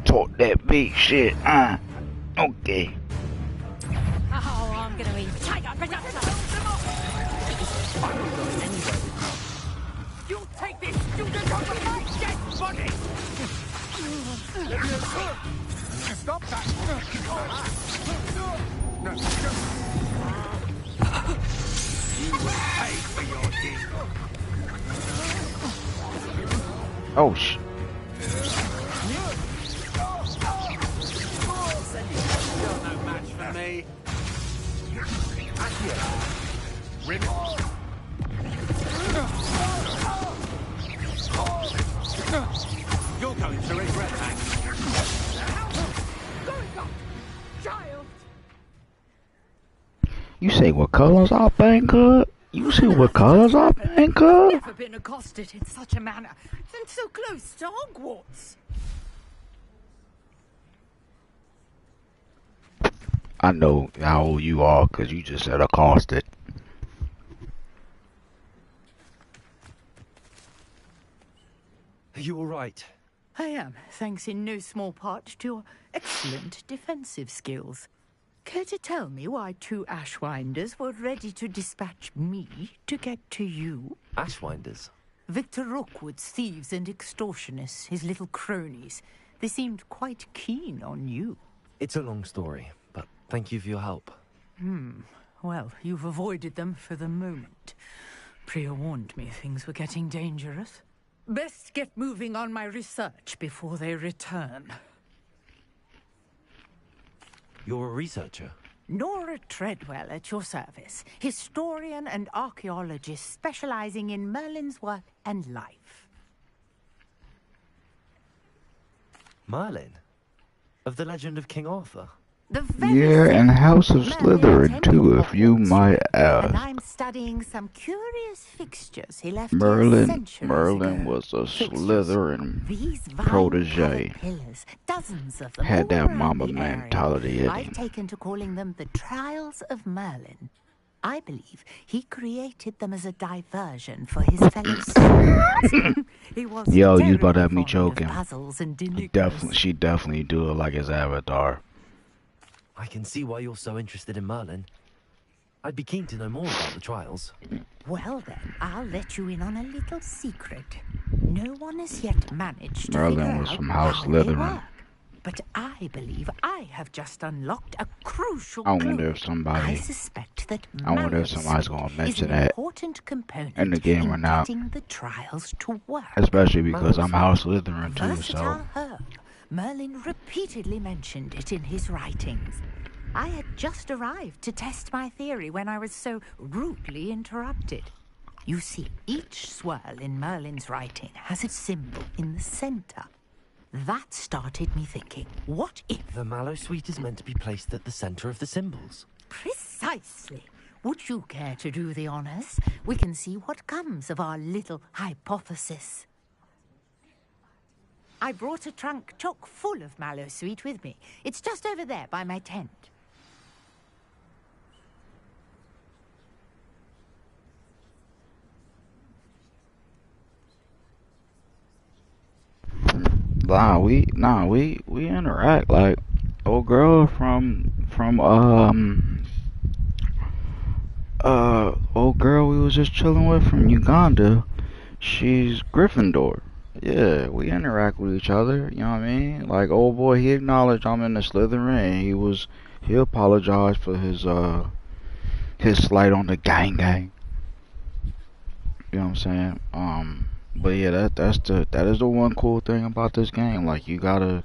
Talk that big shit, Okay. Oh, I'm gonna eat tiger production. You'll take this student off of my dead body! Stop that! No. You will pay for your deed. Oh, sh. You're no match for me. Rip. You're going to regret that. Child! You say what colors our bank up? You see what colors our bank up? Never been accosted in such a manner, and so close to Hogwarts. I know how old you are because you just said accosted. Are you all right? I am, thanks in no small part to your excellent defensive skills. Care to tell me why two Ashwinders were ready to dispatch me to get to you? Ashwinders? Victor Rookwood's thieves and extortionists, his little cronies. They seemed quite keen on you. It's a long story, but thank you for your help. Well, you've avoided them for the moment. Priya warned me things were getting dangerous. Best get moving on my research before they return. You're a researcher? Nora Treadwell at your service, historian and archaeologist specializing in Merlin's work and life. Merlin? Of the legend of King Arthur? Yeah, and House of Slytherin too, if you might And ask. I'm studying some curious fixtures he left Merlin centuries was a Fixtures. Slytherin These protege. pillars, dozens of them, Had all that around mama the area. mentality in I've him. taken to calling them the Trials of Merlin. I believe he created them as a diversion for his fellow students. He was Yo, you about to have terribly me fond of joking. puzzles and She definitely do it like his avatar. I can see why you're so interested in Merlin. I'd be keen to know more about the trials. Well then, I'll let you in on a little secret. No one has yet managed to Merlin figure was out from House how they Slytherin. work. But I believe I have just unlocked a crucial I clue. wonder if somebody. I suspect that I wonder if Mallow somebody's Sweet gonna is mention an that important component in the game or in not. getting the trials to work. Especially because I'm House Slytherin too, Versatile so. herb. Merlin repeatedly mentioned it in his writings. I had just arrived to test my theory when I was so rudely interrupted. You see, each swirl in Merlin's writing has its symbol in the center. That started me thinking, what if... The Mallow Sweet is meant to be placed at the center of the symbols. Precisely. Would you care to do the honors? We can see what comes of our little hypothesis. I brought a trunk chock full of Mallow Sweet with me. It's just over there by my tent. We interact like old girl old girl we was just chilling with from Uganda. She's Gryffindor. Yeah, we interact with each other, you know what I mean? Like old boy, he acknowledged I'm in the Slytherin and he apologized for his slight on the gang. You know what I'm saying? But yeah, that is the one cool thing about this game. Like you definitely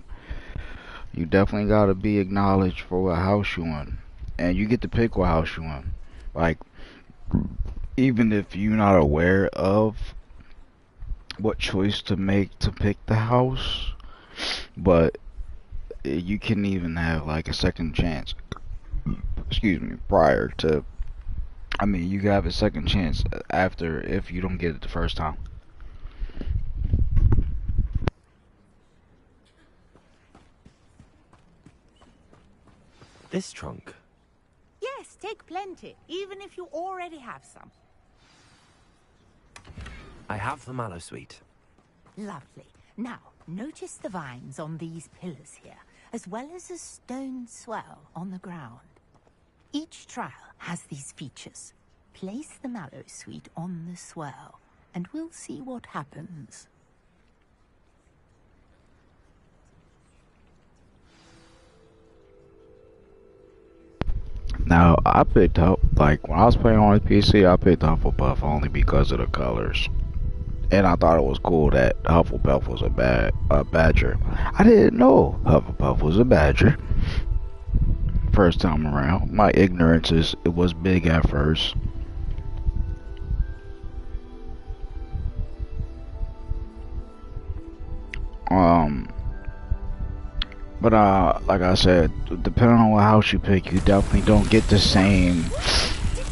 gotta be acknowledged for what house you in, and you get to pick what house you in. Like even if you're not aware of what choice to make to pick the house, but you can even have like a second chance. Excuse me, prior to. I mean, you can have a second chance after if you don't get it the first time. This trunk? Yes, take plenty, even if you already have some. I have the Mallow Sweet. Lovely. Now, notice the vines on these pillars here, as well as a stone swell on the ground. Each trial has these features. Place the Mallow Sweet on the swell, and we'll see what happens. Now, I picked up, like, when I was playing on the PC, I picked Hufflepuff only because of the colors. And I thought it was cool that Hufflepuff was a badger. I didn't know Hufflepuff was a badger. First time around. My ignorance it was big at first. But like I said, depending on what house you pick, you definitely don't get the same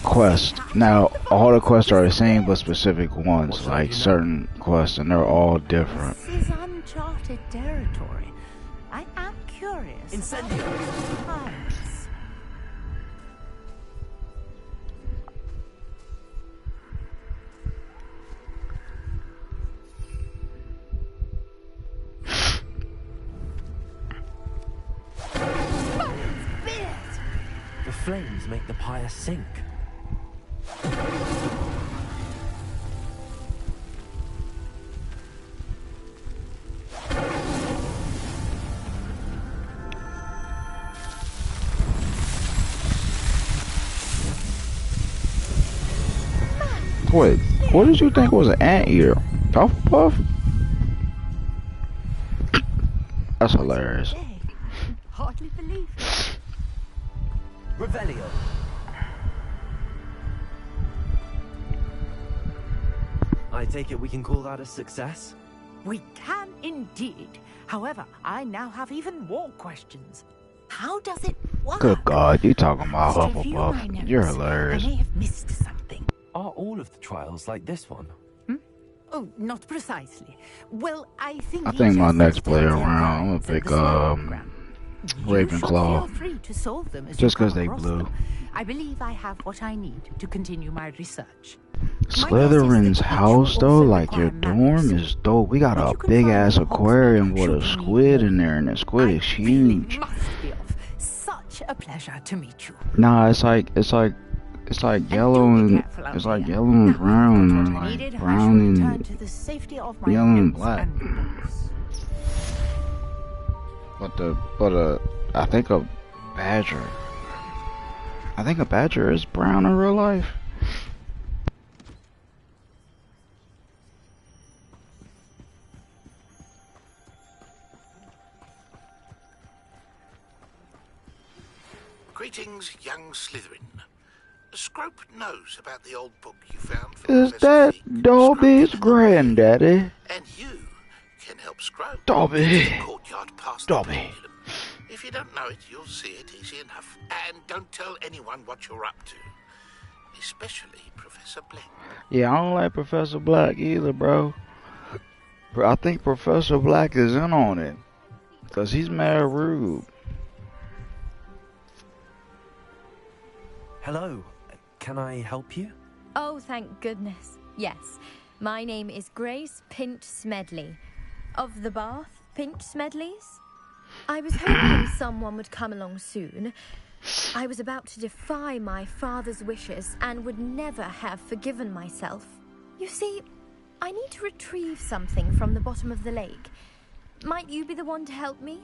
quest. Now, all the quests are the same, but specific ones, like certain quests, and they're all different. This is uncharted territory. I am curious. Incendio. The flames make the pyre sink. Wait, what did you think was an anteater? Hufflepuff? That's hilarious. Hardly believe it. Revelio. I take it we can call that a success? We can indeed. However, I now have even more questions. How does it work? Good God, you talking about Must review my Hufflepuff. notes. You're hilarious. I may have missed something. Are all of the trials like this one? Oh, not precisely. Well, I think I think each my has next its play built-in around, I'm gonna vines and pick the swirl program. Ravenclaw. Feel free to solve them as Just you come because they across blue. them. I believe I have what I need to continue my research. Slytherin's house though, like your dorm is dope. We got a big ass aquarium with a squid in there, and the squid is huge. Such a pleasure to meet you. Nah, it's like yellow and brown and like brown and yellow and black. But I think a badger is brown in real life. Greetings, young Slytherin. Scrope knows about the old book you found for Is Professor that Fig. Dobby's granddaddy? And you can help Scrope. Dobby. Courtyard past Dobby. the pendulum. If you don't know it, you'll see it easy enough. And don't tell anyone what you're up to. Especially Professor Black. Yeah, I don't like Professor Black either, bro. But I think Professor Black is in on it. Because he's mad rude. Hello, can I help you? Oh, thank goodness. Yes. My name is Grace Pinch Smedley. Of the Bath Pinch Smedleys. I was hoping someone would come along soon. I was about to defy my father's wishes and would never have forgiven myself. You see, I need to retrieve something from the bottom of the lake. Might you be the one to help me?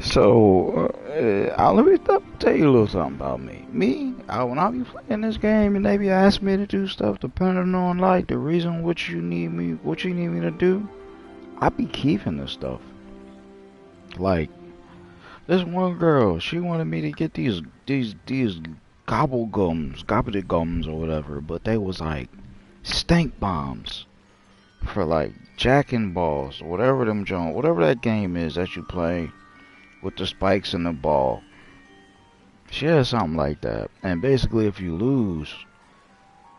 So, let me tell you a little something about me. When I be playing this game and they be asking me to do stuff depending on like the reason what you need me to do, I be keeping this stuff. Like, this one girl, she wanted me to get these gobbledygums or whatever, but they was like stink bombs for like jacking balls or whatever whatever that game is that you play with the spikes in the ball. She had something like that. And basically if you lose,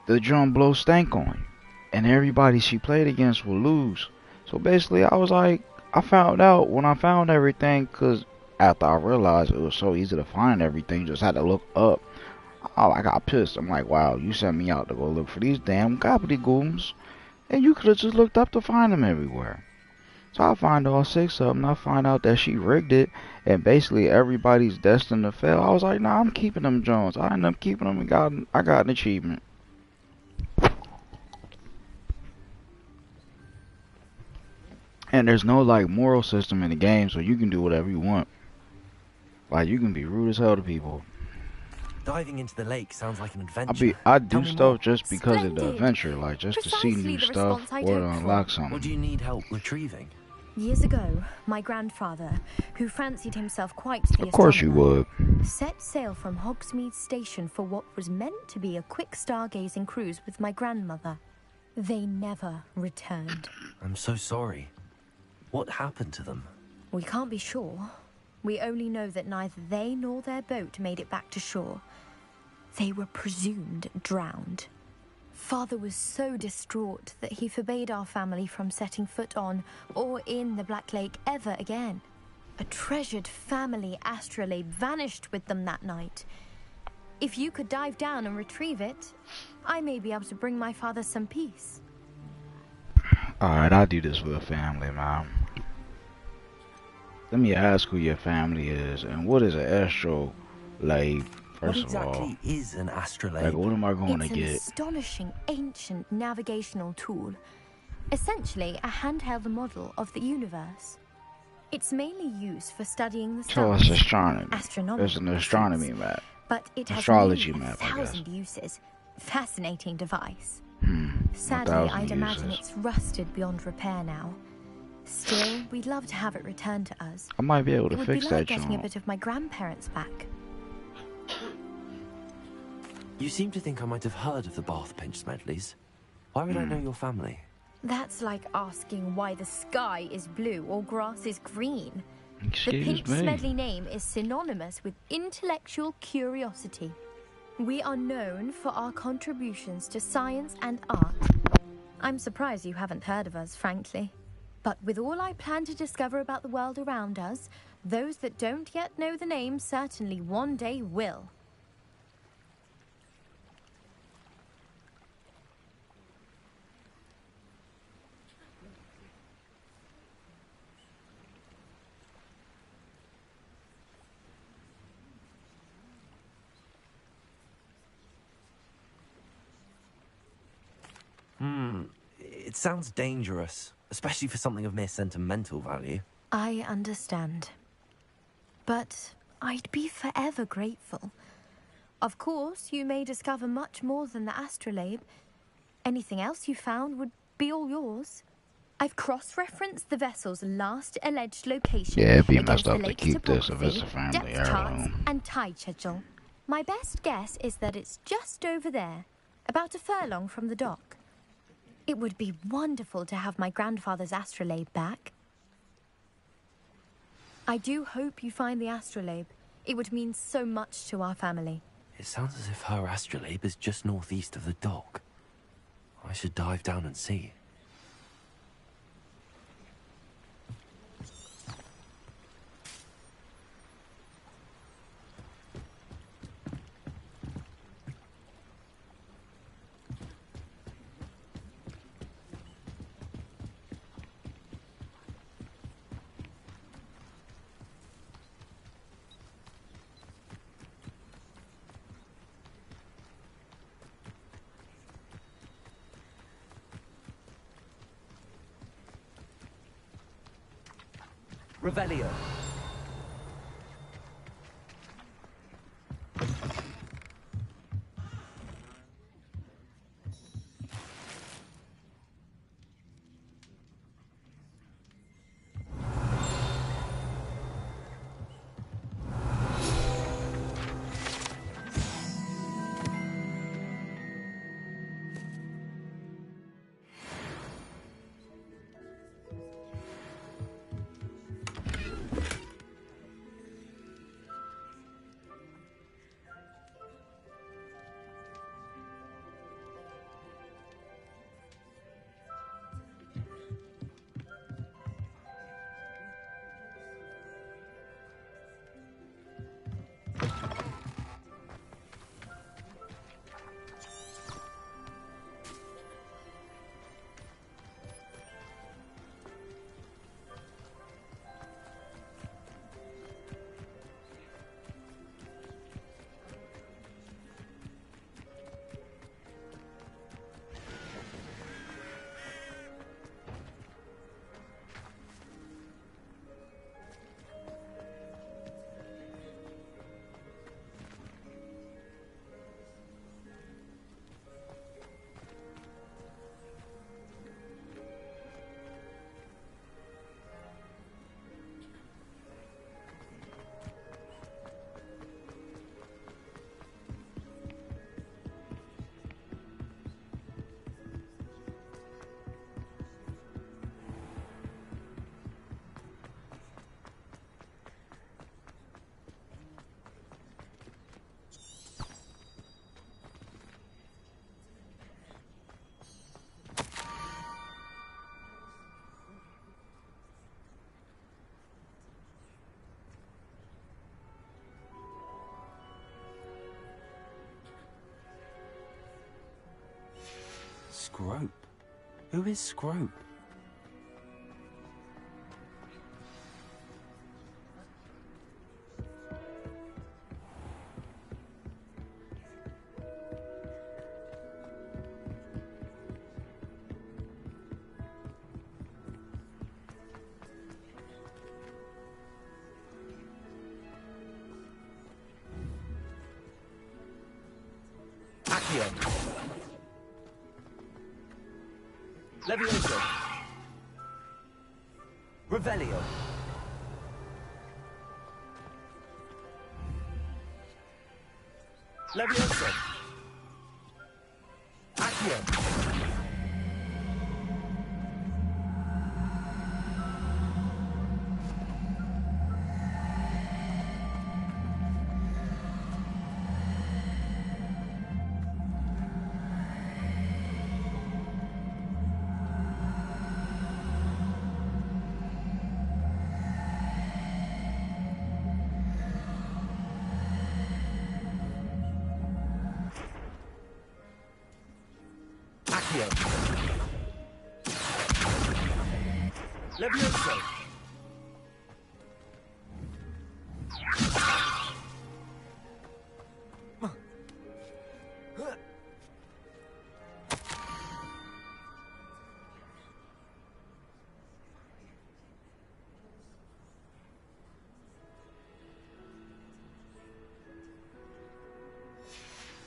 the drum blows stank on you. And everybody she played against will lose. So basically I was like, I found out when I found everything, because after I realized it was so easy to find everything, just had to look up. Oh, I got pissed. I'm like, wow, you sent me out to go look for these damn gobbledygums. And you could have just looked up to find them everywhere. So I find all 6 of them, and I find out that she rigged it, and basically everybody's destined to fail. I was like, nah, I'm keeping them Jones. I ended up keeping them and I got an achievement. And there's no like moral system in the game, so you can do whatever you want. Like, you can be rude as hell to people. Diving into the lake sounds like an adventure. I do stuff just because of the adventure, like just to see new stuff or to unlock something. What do you need help retrieving? Years ago, my grandfather, who fancied himself quite the Of course you would. set sail from Hogsmeade Station for what was meant to be a quick stargazing cruise with my grandmother. They never returned. I'm so sorry. What happened to them? We can't be sure. We only know that neither they nor their boat made it back to shore. They were presumed drowned. Father was so distraught that he forbade our family from setting foot on or in the Black Lake ever again. A treasured family astrolabe vanished with them that night. If you could dive down and retrieve it, I may be able to bring my father some peace. Alright, I'll do this for the family, Mom. Let me ask who your family is, and what is an astrolabe? First of all, what exactly is an astrolabe? Like, what am I going to get? It's an astonishing ancient navigational tool. Essentially, a handheld model of the universe. It's mainly used for studying the So stars. it's astronomy. Astronomy. It's an astronomy map. But it has Astrology nearly map, I guess. 1,000 uses. Fascinating device. 1,000 Sadly, I'd imagine uses. it's rusted beyond repair now. Still, we'd love to have it returned to us. I might be able to It would fix be like that getting a joint. bit of my grandparents back. You seem to think I might have heard of the Bath Pinch Smedleys. Why would I know your family? That's like asking why the sky is blue or grass is green. The Excuse Pinch me. Smedley name is synonymous with intellectual curiosity. We are known for our contributions to science and art. I'm surprised you haven't heard of us, frankly. But with all I plan to discover about the world around us, those that don't yet know the name certainly one day will. It sounds dangerous, especially for something of mere sentimental value. I understand. But I'd be forever grateful. Of course, you may discover much more than the astrolabe. Anything else you found would be all yours. I've cross-referenced the vessel's last alleged location. Yeah, it'd be against messed the up to lake's keep this if it's a topography, family depth charts, heirloom. and tide schedule. My best guess is that it's just over there, about a furlong from the dock. It would be wonderful to have my grandfather's astrolabe back. I do hope you find the astrolabe. It would mean so much to our family. It sounds as if her astrolabe is just northeast of the dock. I should dive down and see. Revelio. Scrope? Who is Scrope? Accio. Levioso. Revelio. Levioso. Accio. Accio. Levioso.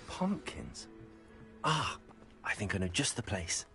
Pumpkins? Ah, I think I know just the place.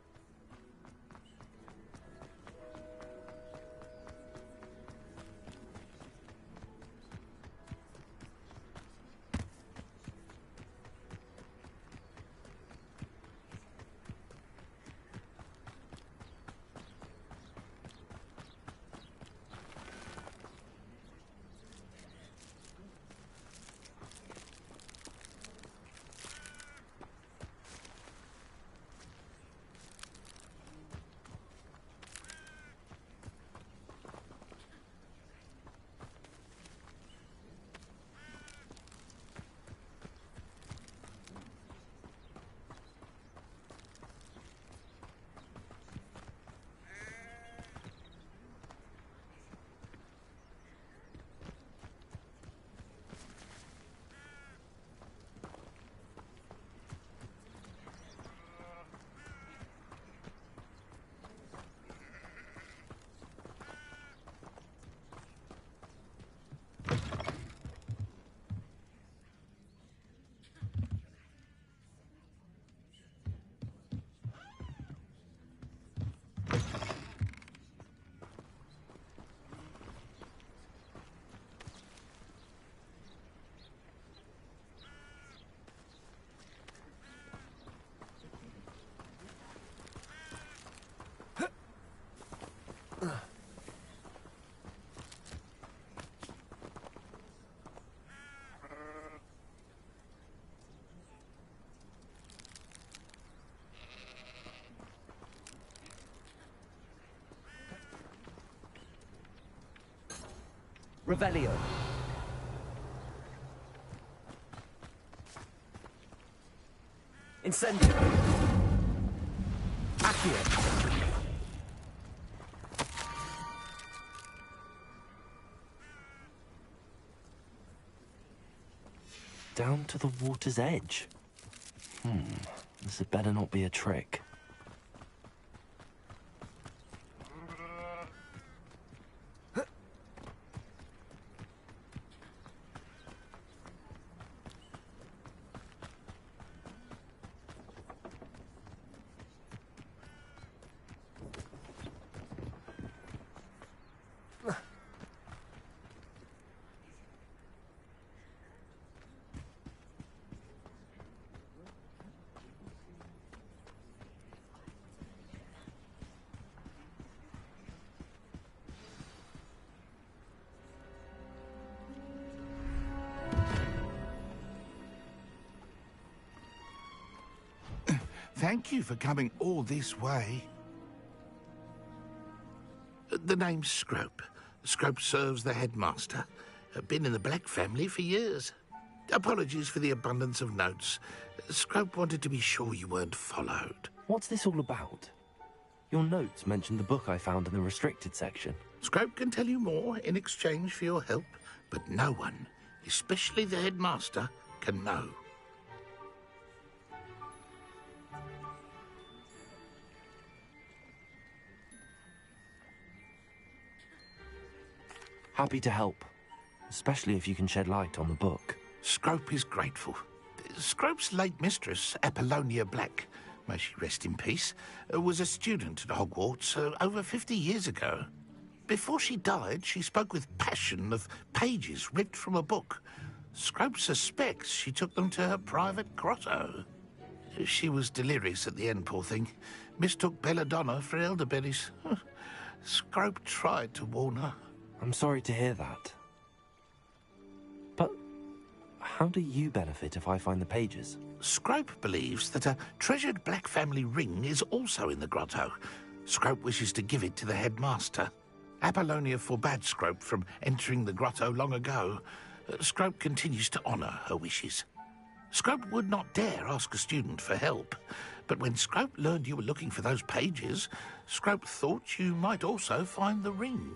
Revelio. Incendio. Accio. Down to the water's edge. This had better not be a trick. Thank you for coming all this way. The name's Scrope. Scrope serves the headmaster. Been in the Black family for years. Apologies for the abundance of notes. Scrope wanted to be sure you weren't followed. What's this all about? Your notes mentioned the book I found in the restricted section. Scrope can tell you more in exchange for your help, but no one, especially the headmaster, can know. Happy to help, especially if you can shed light on the book. Scrope is grateful. Scrope's late mistress, Apollonia Black, may she rest in peace, was a student at Hogwarts over 50 years ago. Before she died, she spoke with passion of pages ripped from a book. Scrope suspects she took them to her private grotto. She was delirious at the end, poor thing. Mistook belladonna for elderberries. Scrope tried to warn her. I'm sorry to hear that. But how do you benefit if I find the pages? Scrope believes that a treasured Black family ring is also in the grotto. Scrope wishes to give it to the headmaster. Apollonia forbade Scrope from entering the grotto long ago. Scrope continues to honour her wishes. Scrope would not dare ask a student for help, But when Scrope learned you were looking for those pages, Scrope thought you might also find the ring.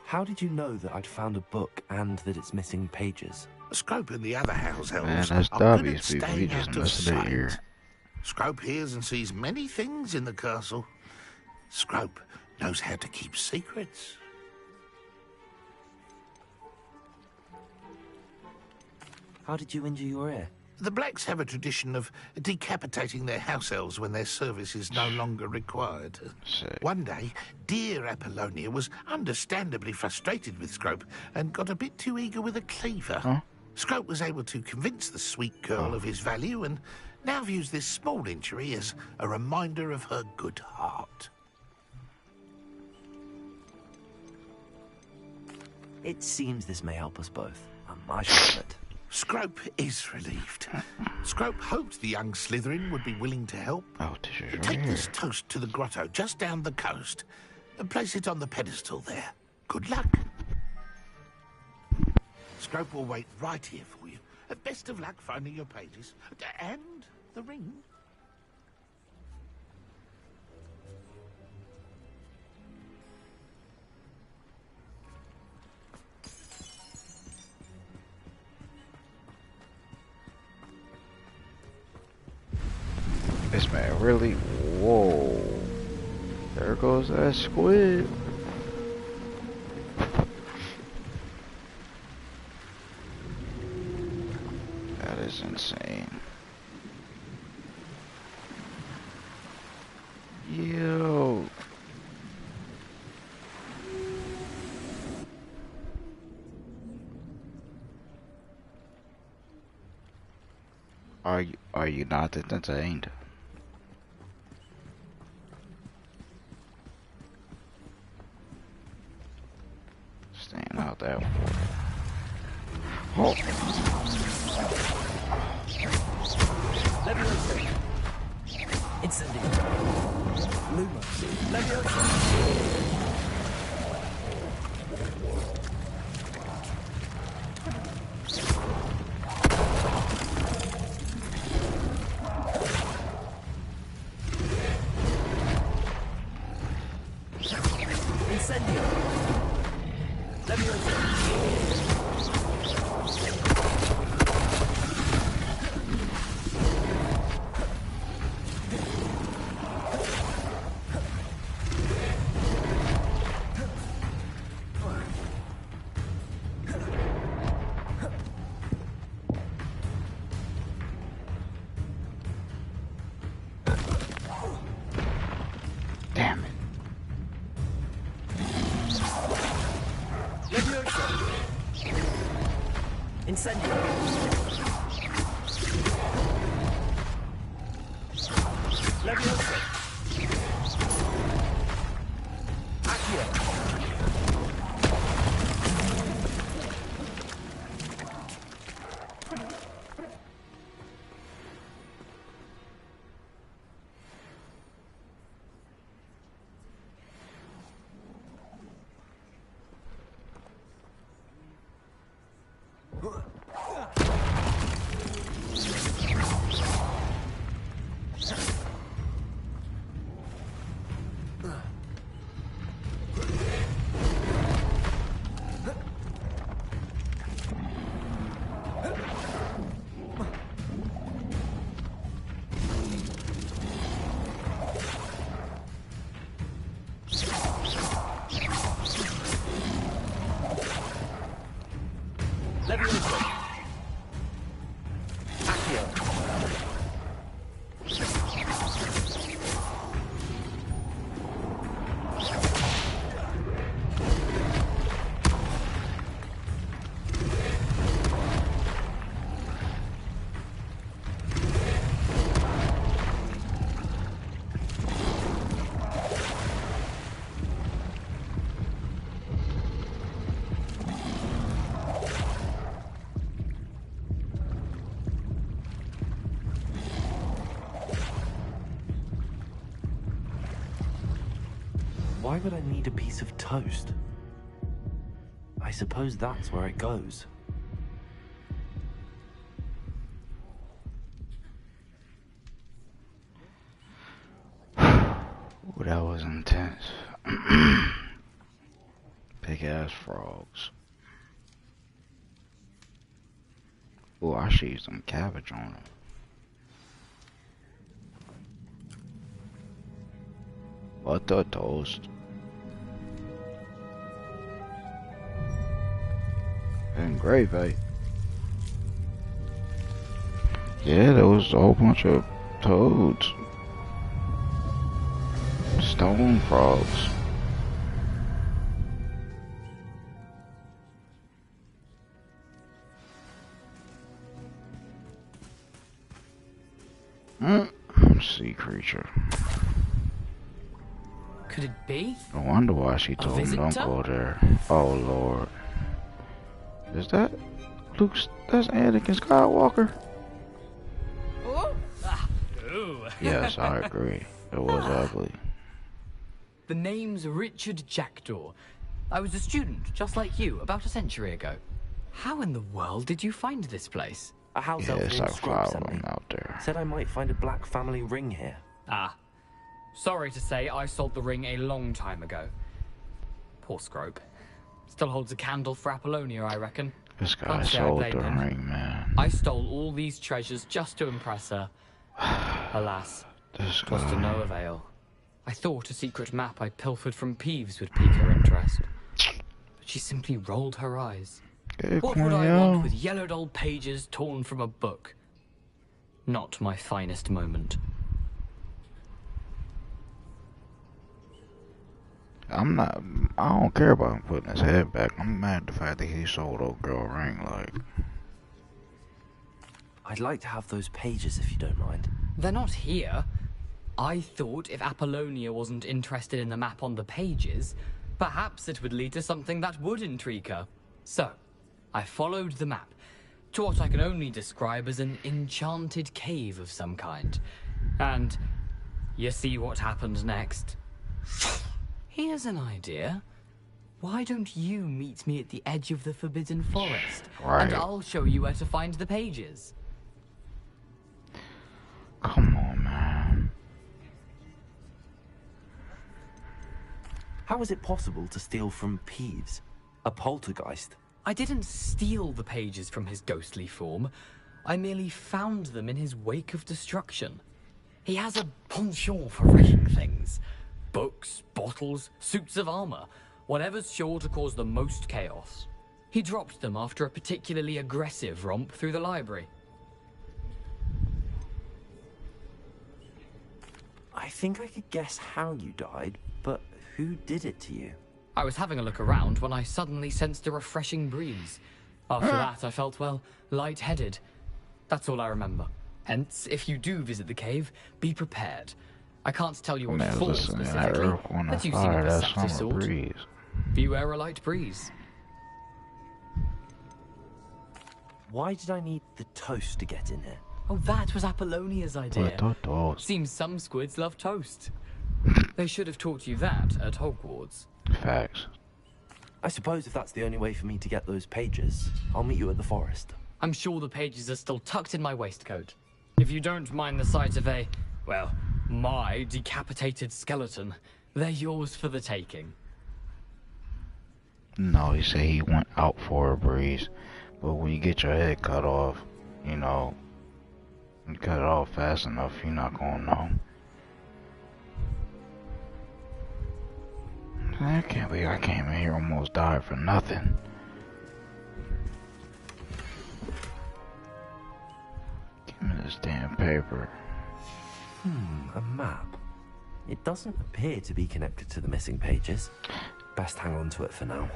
How did you know that I'd found a book and that it's missing pages? Scrope and the other house elves Man, that's are good at Dobby's people. He staying just out of messing their sight. ear. Scrope hears and sees many things in the castle. Scrope knows how to keep secrets. How did you injure your ear? The Blacks have a tradition of decapitating their house elves when their service is no longer required. One day, dear Apollonia was understandably frustrated with Scrope and got a bit too eager with a cleaver. Scrope was able to convince the sweet girl of his value and now views this small injury as a reminder of her good heart. It seems this may help us both. I shall have it. Scrope is relieved. Scrope hoped the young Slytherin would be willing to help. Take this toast to the grotto just down the coast and place it on the pedestal there. Good luck. Scrope will wait right here for you. Best of luck finding your pages. And the ring. This man really... Whoa. There goes that squid. That is insane. Yo. Are you not entertained? Staying out that water. Oh. Incendio. Luma. Leviosa. Incendio. Leviosa. Damn it. Incendio. Leviosa. Accio. Leviosa. Accio. Why would I need a piece of toast? I I suppose that's where it goes. Ooh, that was intense. Big ass frogs. Ooh, I should use some cabbage on them. Butter toast. And gravy. Yeah, there was a whole bunch of toads. Stone frogs. Sea creature. Could it be? No wonder why she told me don't go there. Oh Lord. Is that Luke's? That's Anakin Skywalker? Oh. Yes, I agree. It was ugly. The name's Richard Jackdaw. I was a student, just like you, about a century ago. How in the world did you find this place? A house elf named Scrub sent me. Out there. Said I might find a black family ring here. Ah. Sorry to say, I sold the ring a long time ago. Poor Scrope. Still holds a candle for Apollonia, I reckon. This guy sold the ring, man. I stole all these treasures just to impress her. Alas, this was to no avail. I thought a secret map I pilfered from Peeves would pique her interest. But she simply rolled her eyes. What would I want with yellowed old pages torn from a book? Not my finest moment. I don't care about him putting his head back. I'm mad at the fact that he sold old girl a ring, like. I'd like to have those pages if you don't mind. They're not here. I thought if Apollonia wasn't interested in the map on the pages, perhaps it would lead to something that would intrigue her. So, I followed the map to what I can only describe as an enchanted cave of some kind. And you see what happened next. Here's an idea. Why don't you meet me at the edge of the Forbidden Forest? Right. And I'll show you where to find the pages. Come on, man. How is it possible to steal from Peeves? A poltergeist? I didn't steal the pages from his ghostly form. I merely found them in his wake of destruction. He has a penchant for wrecking things. Books, bottles, suits of armor, whatever's sure to cause the most chaos. He dropped them after a particularly aggressive romp through the library. I think I could guess how you died, but who did it to you? I was having a look around when I suddenly sensed a refreshing breeze. After that, I felt, well, lightheaded. That's all I remember. Hence, if you do visit the cave, be prepared. I can't tell you what for specifically, but you seem a perceptive sort. Beware a light breeze. Why did I need the toast to get in here? Oh, that was Apollonia's idea. Seems some squids love toast. They should have taught you that at Hogwarts. Facts. I suppose if that's the only way for me to get those pages, I'll meet you at the forest. I'm sure the pages are still tucked in my waistcoat. If you don't mind the sight of a, well, my decapitated skeleton, they're yours for the taking. No, he said he went out for a breeze. But when you get your head cut off, you know, you cut it off fast enough, you're not gonna know. That can't be. I came in here almost died for nothing. Give me this damn paper. A map. It doesn't appear to be connected to the missing pages. Best hang on to it for now.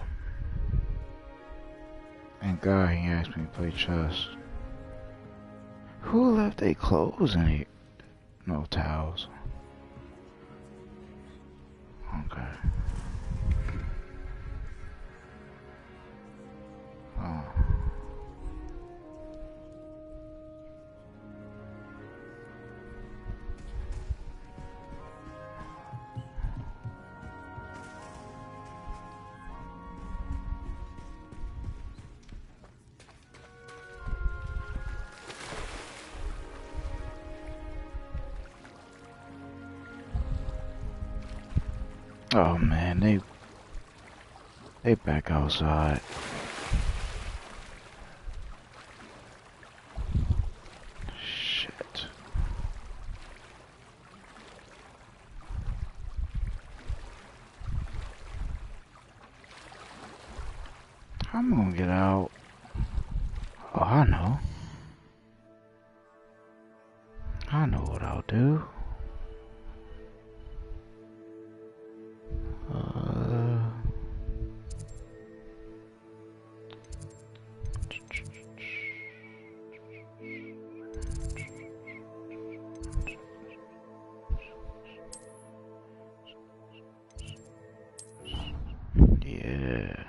Thank God he asked me to play chess. Who left their clothes in here? No towels. Okay. Oh. Oh man, they back outside. Shit. How am I gonna get out? Oh, I know. I know what I'll do. Yeah.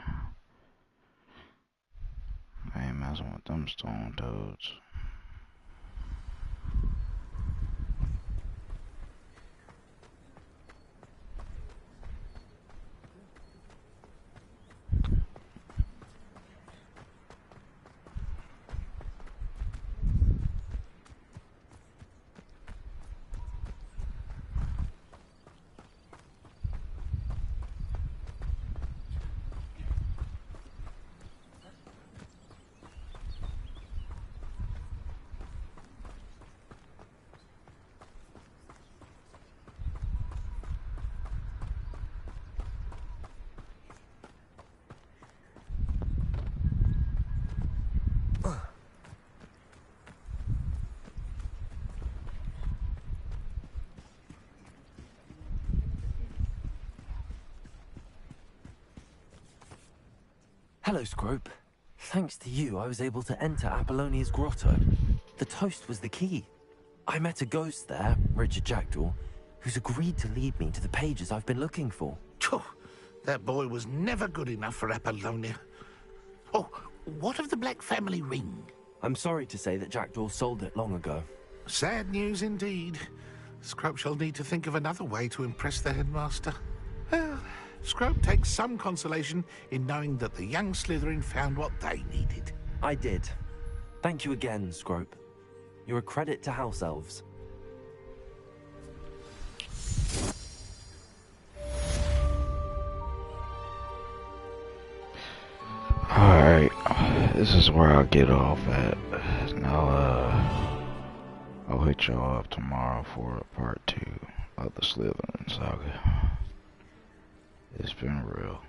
I ain't messing with them stone toads. Hello, Scrope. Thanks to you, I was able to enter Apollonia's grotto. The toast was the key. I met a ghost there, Richard Jackdaw, who's agreed to lead me to the pages I've been looking for. That boy was never good enough for Apollonia. Oh, what of the Black family ring? I'm sorry to say that Jackdaw sold it long ago. Sad news indeed. Scrope shall need to think of another way to impress the headmaster. Well, Scrope takes some consolation in knowing that the young Slytherin found what they needed. I did. Thank you again, Scrope. You're a credit to House Elves. Alright, this is where I'll get off at. Now, I'll hit y'all up tomorrow for part 2 of the Slytherin saga. It's been real.